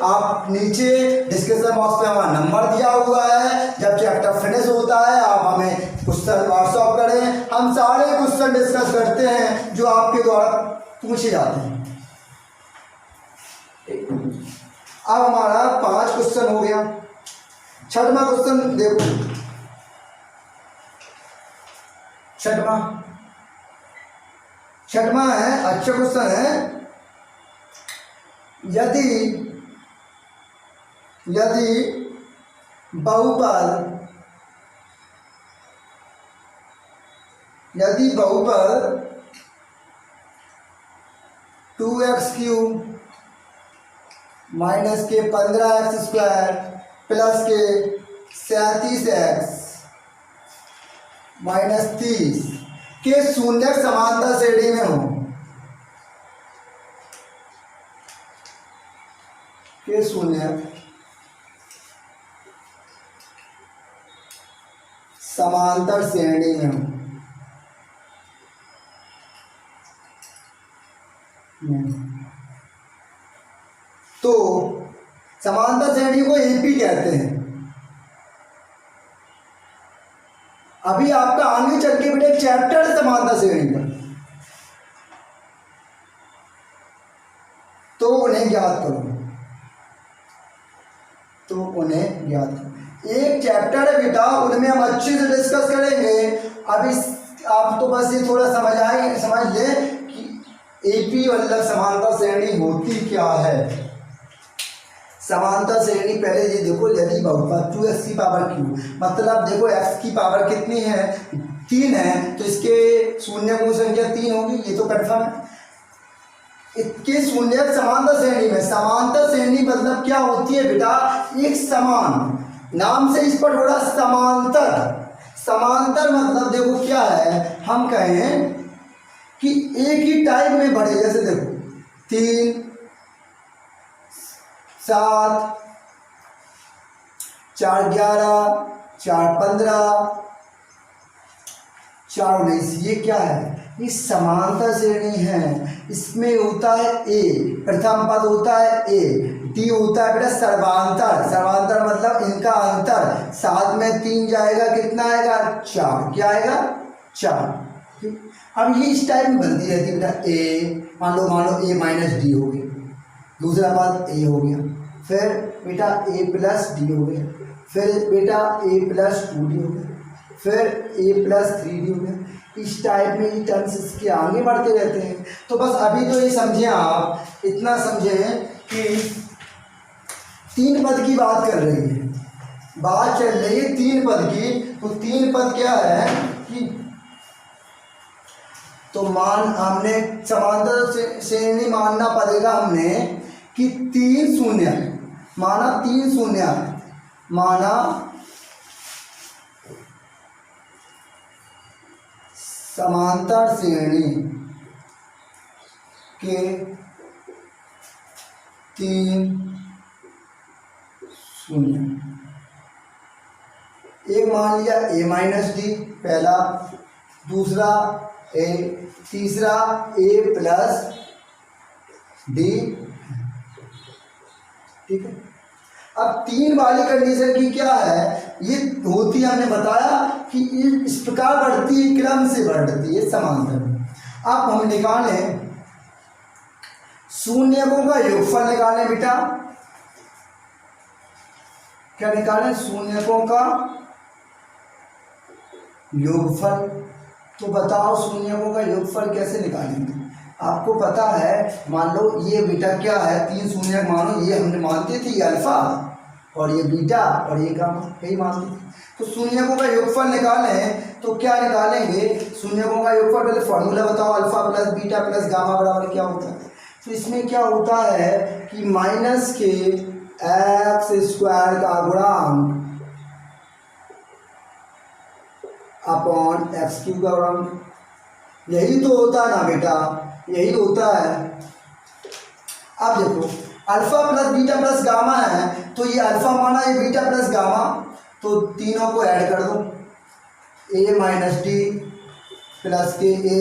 Speaker 1: आप नीचे डिस्क्रिप्शन बॉक्स पे हमारा नंबर दिया हुआ है, जब चैप्टर फिनिश होता है आप हमें क्वेश्चन व्हाट्सएप करें, हम क्वेश्चन डिस्कस करते हैं जो आपके द्वारा पूछे जाते हैं। अब हमारा 5 क्वेश्चन हो गया। छठवां क्वेश्चन देखो, छठवां है, अच्छा क्वेश्चन है। यदि बहुपद 2x³ माइनस के 15x² प्लस के 37x माइनस 30 के शून्य समांतर श्रेणी में हो, के शून्य समांतर श्रेणी में हो। तो समांतर श्रेणी को एपी कहते हैं। अभी आपका आगे चल के बेटे चैप्टर समांतर श्रेणी पर, तो उन्हें ज्ञात करो, एक चैप्टर है बेटा, उनमें हम अच्छे से डिस्कस करेंगे। अभी आप तो बस ये थोड़ा समझ ले कि एपी मतलब समांतर श्रेणी होती क्या है। समांतर श्रेणी पहले ये देखो, यदि बहुपद 2x की पावर क्यू, मतलब देखो x की पावर कितनी है, 3 है, तो इसके शून्य को संख्या 3 होगी, ये तो कन्फर्म है। इसके शून्य समांतर श्रेणी में, समांतर श्रेणी मतलब क्या होती है बेटा, एक समान, नाम से इस पर थोड़ा समांतर मतलब देखो क्या है, हम कहें कि एक ही टाइप में बढ़े, जैसे देखो 3 7 4 11 4 15 4 19, ये क्या है, ये समांतर श्रेणी है। इसमें होता है ए, प्रथम पद होता है ए, डी होता है बेटा सर्वांतर मतलब इनका अंतर, 7 में 3 जाएगा, कितना आएगा 4, क्या आएगा 4। अब ये इस टाइप में बनती रहती है बेटा। ए मान लो ए माइनस डी हो गया, दूसरा पद ए हो गया, फिर बेटा ए प्लस डी हो गया, फिर बेटा ए प्लस 2d हो गया, फिर ए प्लस 3d हो गया। इस टाइप में ये टर्म्स इसके आगे बढ़ते रहते हैं। तो बस अभी तो ये समझें, आप इतना समझें कि 3 पद की बात कर रही है, बात चल रही है 3 पद की। तो 3 पद क्या है कि, तो हमने समांतर श्रेणी मानना पड़ेगा हमने कि 3 शून्य माना, 3 शून्य माना समांतर श्रेणी के 3 शून्य, एक मान लिया ए माइनस डी पहला, दूसरा ए, तीसरा ए प्लस डी, ठीक है। अब 3 वाली कंडीशन की क्या है, ये होती है, हमने बताया कि इस प्रकार बढ़ती है, क्रम से बढ़ती है समांतर। अब हम निकालें शून्यकों का योगफल, निकालें बेटा, क्या निकालें, शून्यकों का योगफल। तो बताओ शून्यकों का योगफल कैसे निकालेंगे। आपको पता है, मान लो ये बीटा क्या है, 3 शून्य मानो, ये हमने मानते थे ये अल्फा, और ये बीटा और ये गामा, यही मानते थे। तो शून्यकों का योगफल निकालें तो क्या निकालेंगे, शून्यकों का योगफल, पहले फॉर्मूला बताओ, alpha plus beta plus gamma बराबर क्या होता है। तो इसमें क्या होता है कि माइनस के x² का गुणांक अपॉन x³ का गुणांक, यही तो होता है ना बेटा, यही होता है। अब देखो alpha plus beta plus gamma है, तो ये अल्फा माना, ये बीटा प्लस गामा, तो तीनों को ऐड कर दो, ए माइनस डी प्लस के ए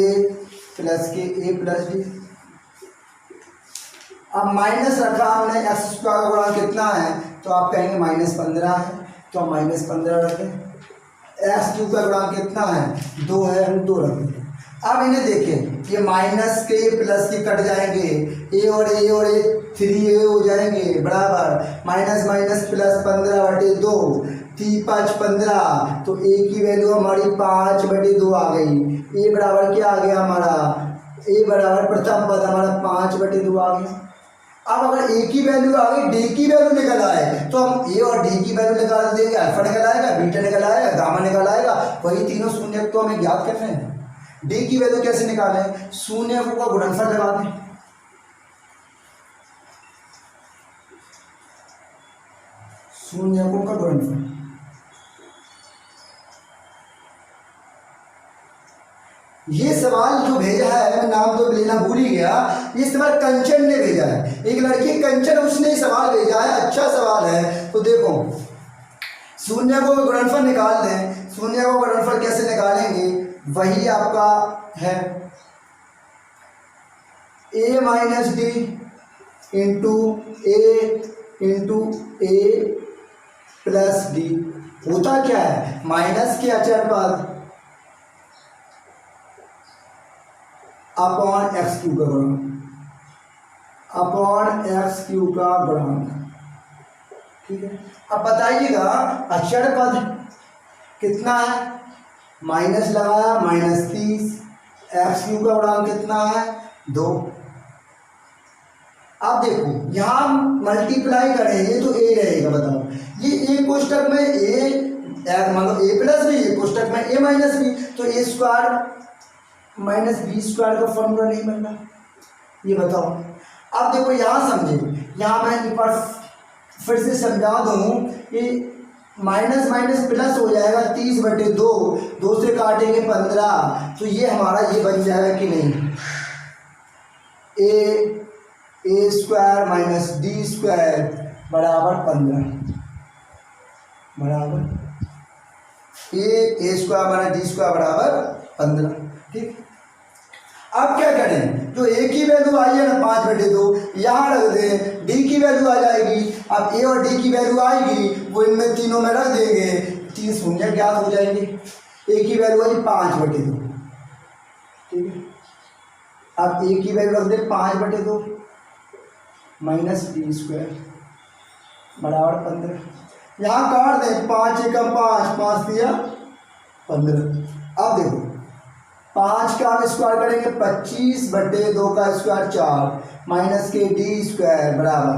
Speaker 1: प्लस के ए प्लस डी। अब माइनस रखा हमने, x² का गुणांक कितना है, तो आप कहेंगे -15 है, तो हम -15 रखें। x³ का गुणांक कितना है, 2 है, हम 2 रखें। अब इन्हें देखें, ये माइनस के प्लस के कट जाएंगे, ए और ए 3a हो जाएंगे बराबर माइनस माइनस प्लस 15/2, 3×5 = 15, तो ए की वैल्यू हमारी 5/2 आ गई। ए बराबर क्या आ गया हमारा, ए बराबर प्रथम पद हमारा 5/2 आ गया। अब अगर ए की वैल्यू आ गई, डी की वैल्यू निकल आए तो हम ए और डी की वैल्यू निकाल देंगे, अल्फा निकल आएगा, बीटा निकल आएगा, गामा निकल आएगा, वही तीनों शून्य तो हमें ज्ञात करने हैं। डी की वैल्यू कैसे निकालें, शून्यकों का गुणनफल लगा दें, शून्यकों का गुणनफल। ये सवाल जो भेजा है, मैं नाम तो लेना भूल ही गया, ये सवाल कंचन ने भेजा है, एक लड़की कंचन, उसने सवाल भेजा है, अच्छा सवाल है। तो देखो शून्यकों का गुणनफल निकाल दें, शून्यकों का गुणनफल कैसे निकालेंगे, वही आपका है a minus D into A plus D. होता क्या है, माइनस के अचर पद अपॉन एक्स क्यू का गुणांक, अपॉन एक्स क्यू का गुणांक, ठीक है। अब बताइएगा अचर पद कितना है, माइनस लगाया -30, एक्स क्यू का गुणांक कितना है 2। अब देखो यहाँ मल्टीप्लाई करेंगे तो ए रहेगा, बताओ ये ए कोष्टक में ए मान लो ए प्लस भी, ए कोष्टक में ए माइनस भी, तो A square minus B square का फॉर्मूला नहीं बन रहा, ये बताओ। अब देखो यहाँ समझे, यहाँ मैं एक बार फिर से समझा दूँ कि माइनस माइनस प्लस हो जाएगा 30/2, 2 से काटेंगे 15, तो ये हमारा ये बन जाएगा कि नहीं, ए स्क्वायर माइनस डी स्क्वायर बराबर 15, बराबर ए स्क्वायर माइनस डी स्क्वायर बराबर 15, ठीक। अब क्या करें, जो ए की वैल्यू आई है ना 5/2 यहाँ रख दें, डी की वैल्यू आ जाएगी, अब ए और डी की वैल्यू आएगी वो इनमें तीनों में रख देंगे, 3 शून्य ज्ञात हो जाएंगे। ए की वैल्यू आई 5/2, ठीक है। अब ए की वैल्यू रख दें 5/2 माइनस डी स्क्वायर बराबर 15, यहाँ काट दें 5 एकम 5, 5 दिया 15। अब देखो 5 का हम स्क्वायर करेंगे 25/2 का स्क्वायर 4 माइनस के डी स्क्वायर बराबर,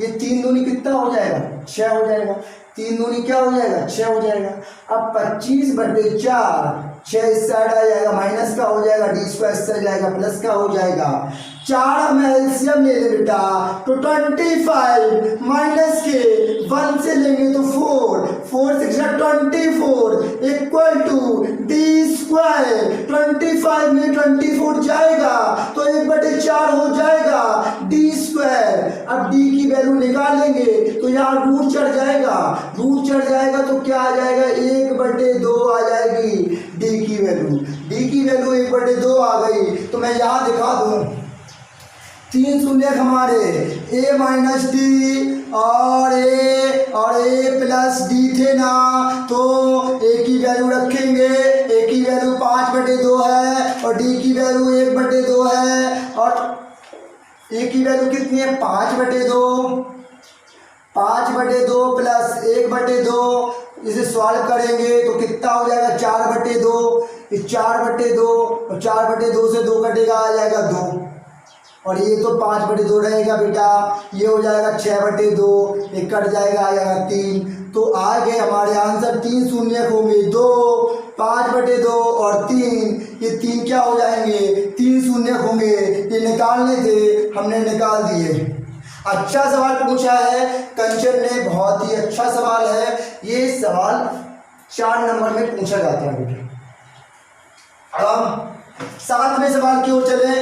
Speaker 1: ये 3 दूनी कितना हो जाएगा 6 हो जाएगा, 3 दूनी क्या हो जाएगा 6 हो जाएगा। अब 25/4, 6 इस साइड आ जाएगा, माइनस का हो जाएगा, डी स्क्वायर इस साइड जाएगा, प्लस का हो जाएगा। 4 हम एलसीएम ले ले बेटा, तो 25 माइनस के 1 से लेंगे तो 4, 4 6 24 इक्वल टू डी स्क्वायर, 25 में 24 जाएगा तो 1/4 हो जाएगा डी स्क्वायर। अब डी की वैल्यू निकालेंगे तो यहाँ रूट चढ़ जाएगा, रूट चढ़ जाएगा तो क्या आ जाएगा 1/2 आ जाएगी डी की वैल्यू, डी की वैल्यू 1/2 आ गई। तो मैं यहाँ दिखा दूँ 3 शून्य हमारे a माइनस डी और a प्लस डी थे ना, तो a की वैल्यू रखेंगे, a की वैल्यू 5/2 है और d की वैल्यू 1/2 है, और a की वैल्यू कितनी है 5/2, 5/2 प्लस 1/2, इसे सॉल्व करेंगे तो कितना हो जाएगा 4/2, इस 4/2 और 4/2 से 2 कटेगा आ जाएगा 2, और ये तो 5/2 रहेगा बेटा, ये हो जाएगा 6/2, ये कट जाएगा आ जाएगा 3। तो आगे हमारे आंसर 3 शून्य होंगे, 2 5/2 और 3, ये 3 क्या हो जाएंगे 3 शून्य होंगे, ये निकालने थे हमने निकाल दिए। अच्छा सवाल पूछा है कंचन ने, बहुत ही अच्छा सवाल है, ये सवाल 4 नंबर में पूछा जाता है बेटा। अब 7वें सवाल की ओर चले।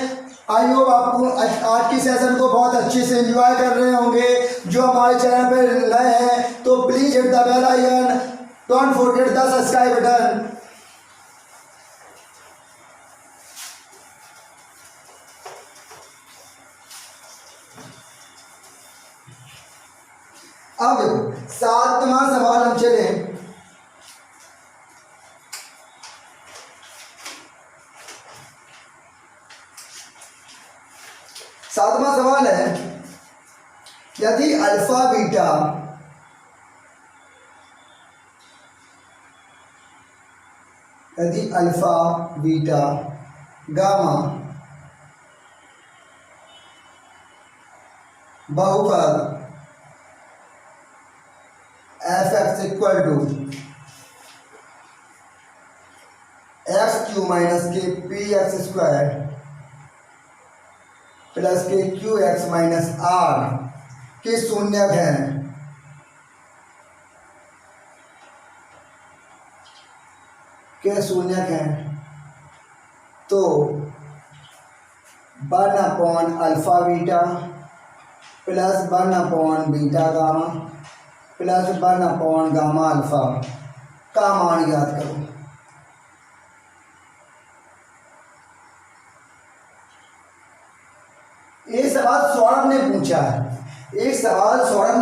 Speaker 1: आई होप आपको आज की सेशन को बहुत अच्छे से एंजॉय कर रहे होंगे। जो हमारे चैनल पर नए हैं तो please hit the bell icon, don't forget the subscribe button. अब 7वां सवाल हम चले। सातवां सवाल है, यदि अल्फा बीटा गामा बहुपद F X equal to X Q minus के पी एक्स स्क्वायर प्लस के क्यू एक्स माइनस आर के शून्यक हैं, तो 1/अल्फा बीटा प्लस 1/बीटा गामा प्लस 1/गामा अल्फा का मान ज्ञात करो। एक सवाल सौरभ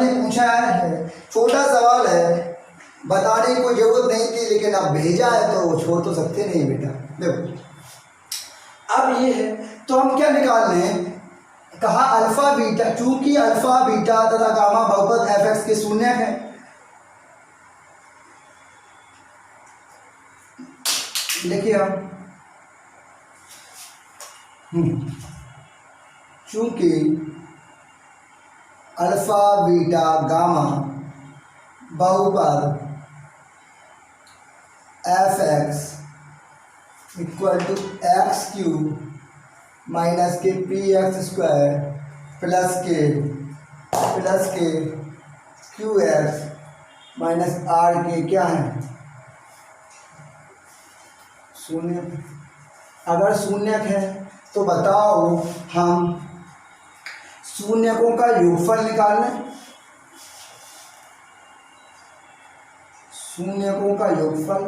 Speaker 1: ने पूछा है, छोटा सवाल है, बताने की कोई जरूरत नहीं थी, लेकिन अब भेजा है तो छोड़ तो सकते नहीं बेटा। देखो अब ये है, तो हम क्या निकाल रहे हैं, कहा अल्फा बीटा, चूंकि अल्फा बीटा तथा गामा बहुपद एफ एक्स के शून्यक है, देखिए हम चूंकि अल्फा बीटा गामा बहुपद F X equal to X cube minus के पी एक्स स्क्वायर प्लस के क्यू एक्स माइनस आर के क्या है, शून्य। अगर शून्यक है तो बताओ हम शून्यकों का योगफल निकाल लें। शून्यकों का योगफल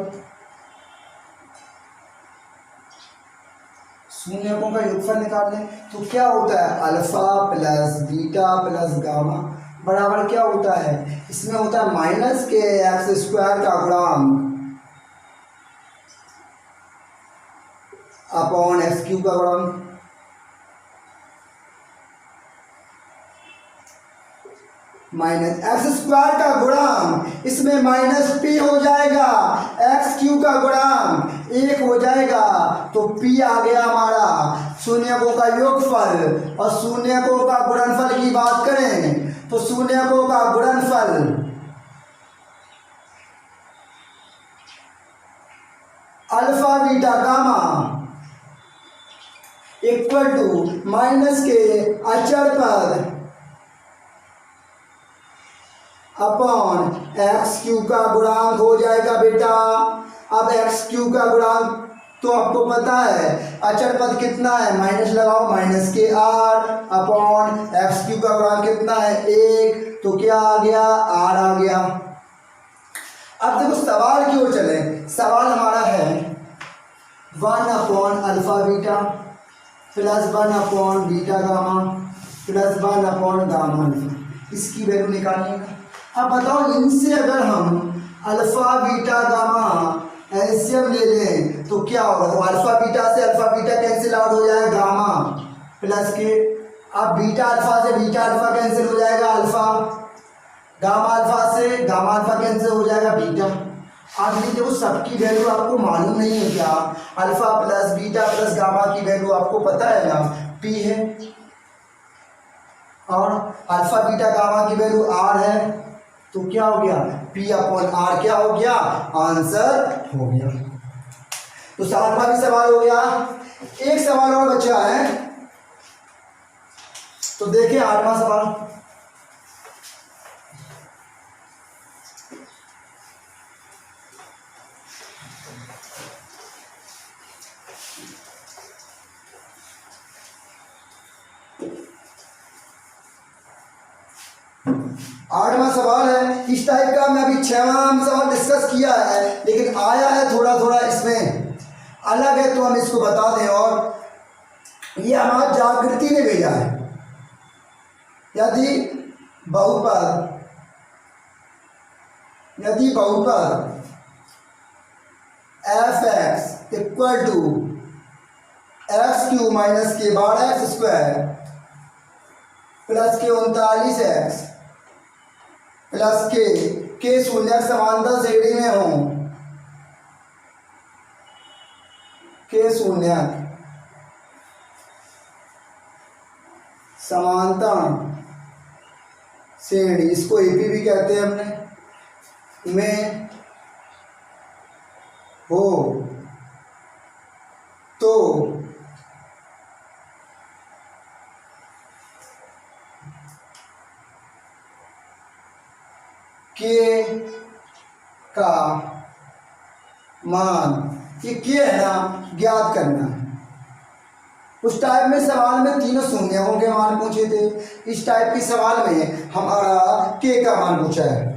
Speaker 1: निकाल लें तो क्या होता है, alpha plus beta plus gamma बराबर क्या होता है, इसमें होता है माइनस के एक्स स्क्वायर का गुणांक अपॉन एक्स क्यूब का गुणांक, माइनस एक्स स्क्वायर का गुणांक, इसमें माइनस पी हो जाएगा, एक्स क्यू का गुणांक 1 हो जाएगा, तो पी आ गया हमारा शून्यकों का योगफल। और शून्यकों का गुणनफल की बात करें तो शून्यकों का गुणनफल alpha beta gamma equal to minus के अचर पद अपॉन एक्स क्यू का गुणांक हो जाएगा बेटा। अब एक्स क्यू का गुणांक तो आपको पता है, अचर पद कितना है, माइनस लगाओ, माइनस के आर अपॉन एक्स क्यू का गुणांक कितना है 1, तो क्या आ गया, आर आ गया। अब देखो सवाल की ओर चले, सवाल हमारा है 1/अल्फा बीटा प्लस 1/बीटा गामा प्लस 1/गामा अल्फा, इसकी वैल्यू निकालनी है। अब बताओ इनसे अगर हम अल्फा बीटा गामा एलसीएम ले लें तो क्या होगा, तो अल्फा बीटा कैंसिल आउट हो जाएगा, गामा प्लस के, अब बीटा अल्फा से बीटा अल्फा कैंसिल हो जाएगा, अल्फा गामा अल्फा से गामा अल्फा कैंसिल हो जाएगा, बीटा। अब ये देखो सबकी वैल्यू आपको मालूम नहीं है क्या, alpha plus beta plus gamma की वैल्यू आपको पता है ना, पी है, और अल्फा बीटा गामा की वैल्यू आर है, तो क्या हो गया, पी अपॉन आर क्या हो गया, आंसर हो गया। तो 7वां भी सवाल हो गया। एक सवाल और बचा है, तो देखिए 8वां सवाल। आठवां सवाल है, इस टाइप का मैं अभी 6वां सवाल डिस्कस किया है, लेकिन आया है थोड़ा थोड़ा इसमें अलग है, तो हम इसको बता दें। और ये हमारा जागृति ने भेजा है, यदि बहुपद F X equal to X Q minus के बार एक्स स्क्वायर प्लस के 39x प्लस के शून्य समांतर श्रेणी में हो, के शून्य समांतर श्रेणी, इसको एपी भी कहते हैं हमने, में हो तो के का मान, ये के है ना ज्ञात करना है। उस टाइप में सवाल में तीनों शून्यों के मान पूछे थे, इस टाइप के सवाल में हमारा के का मान पूछा है।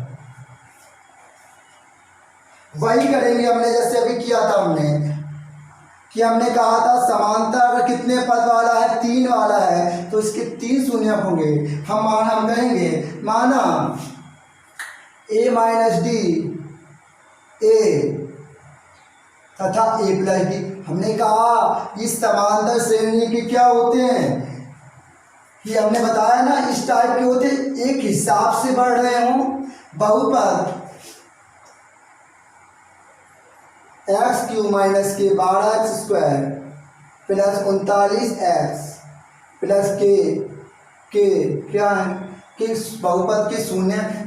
Speaker 1: वही करेंगे हमने जैसे अभी किया था हमने कहा था समांतर अगर कितने पद वाला है, 3 वाला है, तो इसके 3 शून्य होंगे। हम कहेंगे माना a माइनस डी ए तथा a प्लस डी। हमने कहा इस समांतर श्रेणी के क्या होते हैं, ये हमने बताया ना, इस टाइप के होते एक हिसाब से बढ़ रहे हों बहुपद एक्स क्यू माइनस के 12x square plus 39x plus के क्या है कि बहुपद के शून्य है।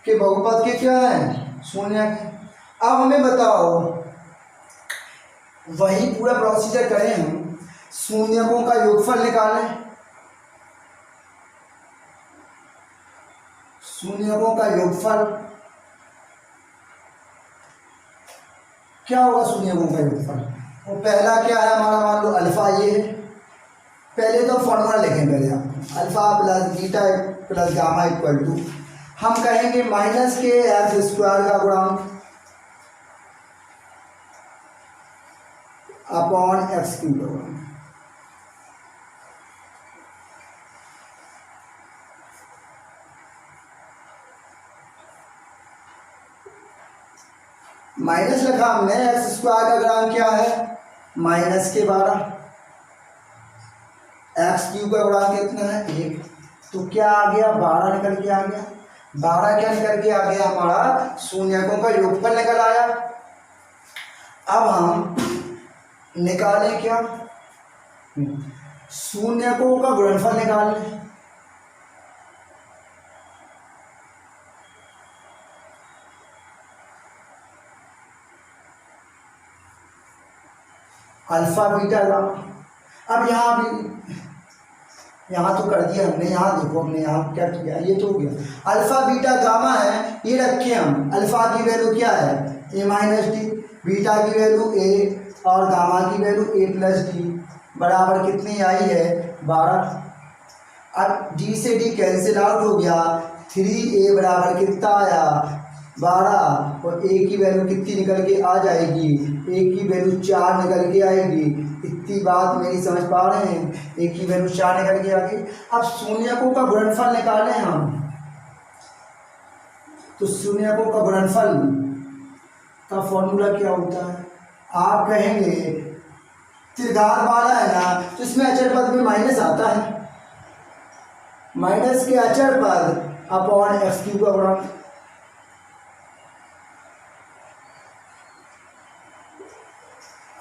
Speaker 1: के बहुपद के क्या है शून्य है। अब हमें बताओ, वही पूरा प्रोसीजर करें हम, शून्यकों का योगफल निकालें। शून्यकों का योगफल क्या होगा, शून्यकों का योगफल, वो पहला क्या है हमारा, मान लो अल्फा ये है। पहले तो फॉर्मूला लिखें, पहले आप alpha plus beta plus gamma equal to, हम कहेंगे माइनस के एक्स स्क्वायर का गुणांक अपॉन एक्स क्यूब का गुणांक। माइनस लिखा हमने, एक्स स्क्वायर का गुणांक क्या है माइनस के 12, एक्स क्यूब का गुणांक कितना है 1, तो क्या आ गया 12 निकल के आ गया। 12 क्या निकल के आ गया हमारा, शून्यकों का योगफल निकल आया। अब हम निकालें क्या, शून्यकों का गुणनफल निकाल लें। Alpha beta gamma. अब यहाँ तो कर दिया हमने, यहाँ देखो हमने यहाँ क्या किया, ये तो हो गया अल्फा बीटा गामा है, ये रखे हम। अल्फा की वैल्यू क्या है ए माइनस डी, बीटा की वैल्यू ए और गामा की वैल्यू ए प्लस डी, बराबर कितनी आई है 12। अब डी से डी कैंसिल आउट हो गया, 3a बराबर कितना आया 12, और ए की वैल्यू कितनी निकल के आ जाएगी, ए की वैल्यू 4 निकल के आएगी। इतनी बात मेरी समझ पा रहे हैं, ए की वैल्यू 4 निकल के आ गई। अब शून्यकों का गुणनफल निकालें हम, तो शून्यकों का गुणनफल का फॉर्मूला क्या होता है, आप कहेंगे त्रिघात वाला है ना, तो इसमें अचर पद में माइनस आता है, माइनस के अचर पद अपॉन एक्स क्यूब का गुणांक।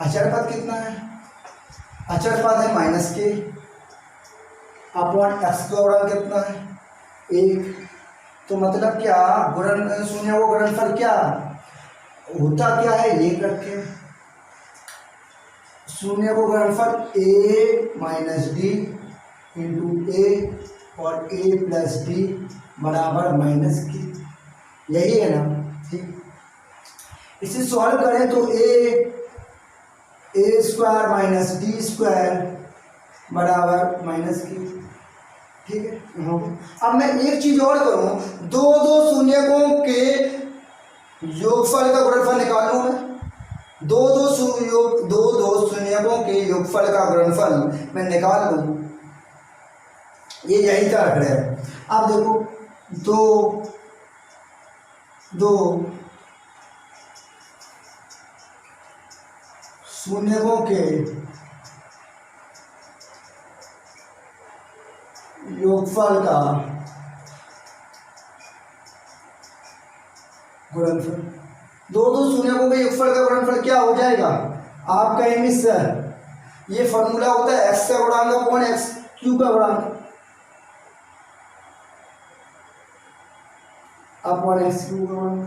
Speaker 1: अचर पद कितना है, अचर पद है माइनस के अपॉन एक्स का गुणांक कितना है 1, तो मतलब क्या गुणन शून्य को गुणनफल क्या होता, क्या है 1 रखे, शून्य को गुणनफल ए माइनस डी इंटू ए और ए प्लस डी बराबर माइनस की, यही है ना। ठीक, इसे सॉल्व करें तो A square minus D square बराबर माइनस की। ठीक है, अब मैं एक चीज और करूं, दो शून्यकों के योगफल का गुणनफल निकालूं मैं, दो शून्यकों के योगफल का गुणनफल मैं निकाल लूं, ये यही का रख रहे हैं। अब देखो दो शून्यकों के योगफल का गुणनफल। दो शून्यकों के योगफल का गुणनफल क्या हो जाएगा? आप कहेंगे सर ये फॉर्मूला होता है एक्स का गुणांक अपॉन एक्स क्यू का गुणांक अपॉन एक्स क्यू का गुणांक।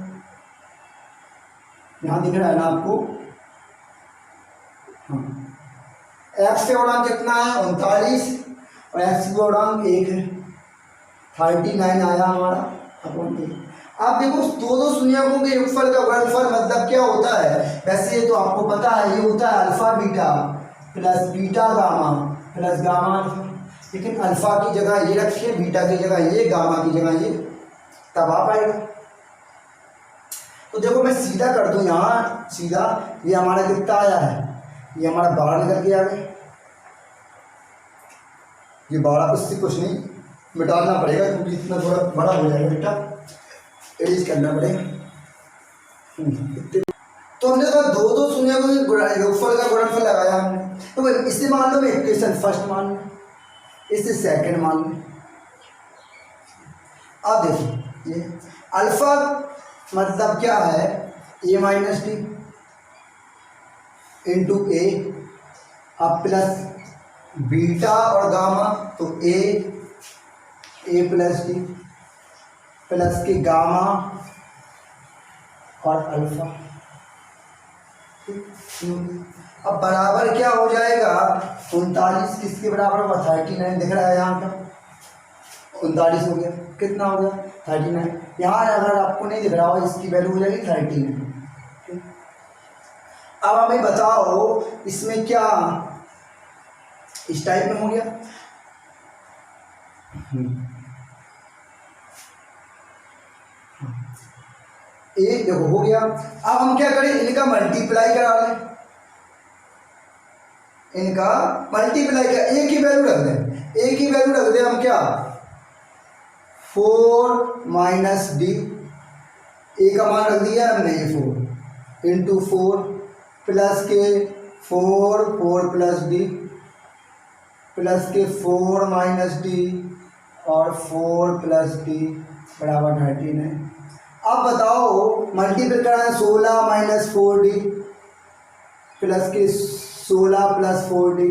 Speaker 1: यहाँ दिख रहा है ना आपको? हाँ, एक्स का गुणांक कितना है? 39 और एक्स का गुणांक 1 है, 39 आया हमारा अपॉन 1। आप देखो दो शून्यकों के योगफल का गुणनफल मतलब क्या होता है? वैसे ये तो आपको पता है, ये होता है alpha beta plus beta gamma plus gamma alpha, लेकिन अल्फा की जगह ये रखिए, बीटा की जगह ये, गामा की जगह ये, तब आ पाएगा। तो देखो मैं सीधा कर दूं यहाँ, सीधा ये हमारा कितना आया है? ये हमारा 12 निकल के आ गया। ये 12 उससे कुछ नहीं, मिटाना पड़ेगा क्योंकि इतना थोड़ा बड़ा हो जाएगा बेटा, एडिट करना पड़ेगा। तो हमने कहा दो शून्यकों के योगफल का गुणनफल लगाया हमने, तो इससे मान लो इक्वेशन फर्स्ट मान लो, इससे सेकंड मान लो। अब देखिए ये अल्फा मतलब क्या है? ए माइनस डी इंटू ए, अब प्लस बीटा और गामा, तो ए प्लस डी प्लस के गामा और अल्फा। अब बराबर क्या हो जाएगा? 39 किसके बराबर होगा? 39 दिख रहा है यहाँ पर, 39 हो गया। कितना हो गया? 39। यहाँ अगर आपको नहीं दिख रहा हो, इसकी वैल्यू हो जाएगी 39। अब हमें बताओ इसमें क्या इस टाइप में हो गया? एक देखो हो गया। अब हम क्या करें? इनका मल्टीप्लाई करा लें, इनका मल्टीप्लाई कर, एक ही वैल्यू रख दें, एक ही वैल्यू रख दें हम क्या? 4 माइनस डी, ए का मान रख दिया हमने ये 4 इंटू 4 प्लस के 4 प्लस डी प्लस के 4 माइनस डी और 4 प्लस डी बराबर 39। अब बताओ मल्टीप्लाई कराएं 16 माइनस 4d प्लस के 16 प्लस 4d।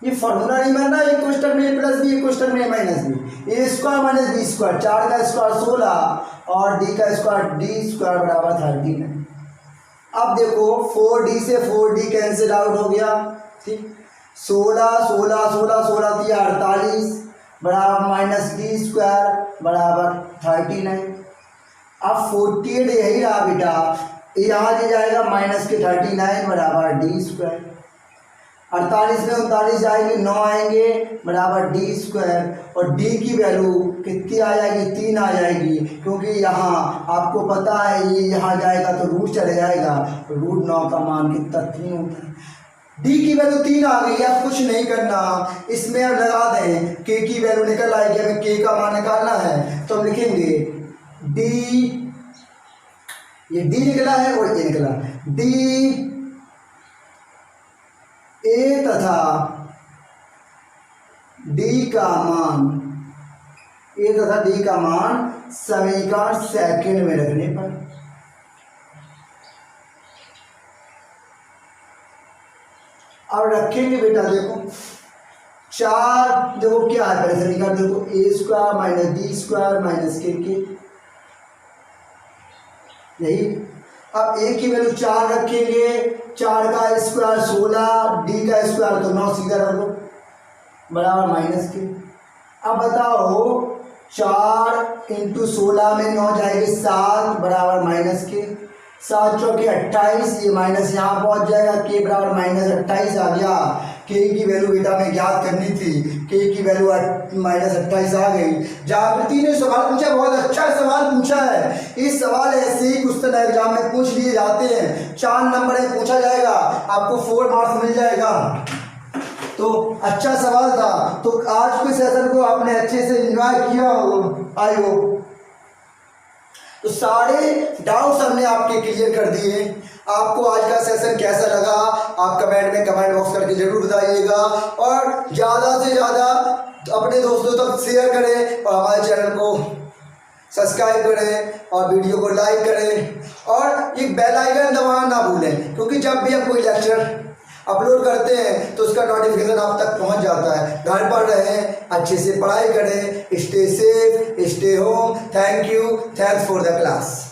Speaker 1: ये फॉर्मूला नहीं बनना, एक क्वेश्चन में प्लस बी, एक क्वेश्चन में माइनस बी, ए स्क्वायर माइनस बी स्क्वायर, 4 का स्क्वायर 16 और डी का स्क्वायर डी स्क्वायर बराबर 39। अब देखो 4d से 4d कैंसिल आउट हो गया, ठीक। 16 16 16 16 दिया 48 बराबर माइनस डी स्क्वायर बराबर 39। अब 48 यही रहा बेटा, यहाँ दे जाएगा माइनस के 39 बराबर डी स्क्वायर। 48 में 39 जाएंगे, 9 आएंगे बराबर डी स्क्वायर, और डी की वैल्यू कितनी आ जाएगी? 3 आ जाएगी, क्योंकि यहाँ आपको पता है ये यहाँ जाएगा तो रूट चले जाएगा, तो रूट 9 का मान कितना? 3 होता है। डी की वैल्यू 3 आ गई। अब कुछ नहीं करना, इसमें अब लगा दें के की वैल्यू निकल आएगी। हमें के का मान निकालना है तो हम लिखेंगे डी, ये डी निकला है और ये निकला, डी ए तथा डी का मान, ए तथा डी का मान समीकरण सेकंड में रखने पर अब रखेंगे बेटा। देखो 4 देखो क्या है, पहले समीकरण देखो, A square minus D square minus के यही। अब ए की वैल्यू 4 रखेंगे, 4 का स्क्वायर 16, डी का स्क्वायर तो 9 सीधा रख दो बराबर माइनस के। अब बताओ 4 इंटू 16 में 9 जाएगी 7 बराबर माइनस के, 7 चौके 28, ये माइनस यहाँ पहुँच जाएगा, के बराबर माइनस 28 आ गया। के की वैल्यू बेटा में ज्ञात करनी थी, के की वैल्यू माइनस 28 आ गई। जागृति ने सवाल पूछा, बहुत अच्छा सवाल पूछा है। इस सवाल ऐसे ही क्वेश्चन एग्जाम में पूछ लिए जाते हैं, 4 नंबर में पूछा जाएगा, आपको 4 मार्क्स मिल जाएगा। तो अच्छा सवाल था। तो आज के सेशन को आपने अच्छे से एंजॉय किया हो, आई हो। तो सारे डाउट्स हमने आपके क्लियर कर दिए। आपको आज का सेशन कैसा लगा आप कमेंट में कमेंट बॉक्स करके जरूर बताइएगा, और ज़्यादा से ज़्यादा अपने दोस्तों तक शेयर करें और हमारे चैनल को सब्सक्राइब करें और वीडियो को लाइक करें और एक बेल आइकन दबाना ना भूलें, क्योंकि जब भी हम कोई लेक्चर अपलोड करते हैं तो उसका नोटिफिकेशन आप तक पहुंच जाता है। घर पर रहें, अच्छे से पढ़ाई करें, stay safe, stay home. Thank you, thanks for the class.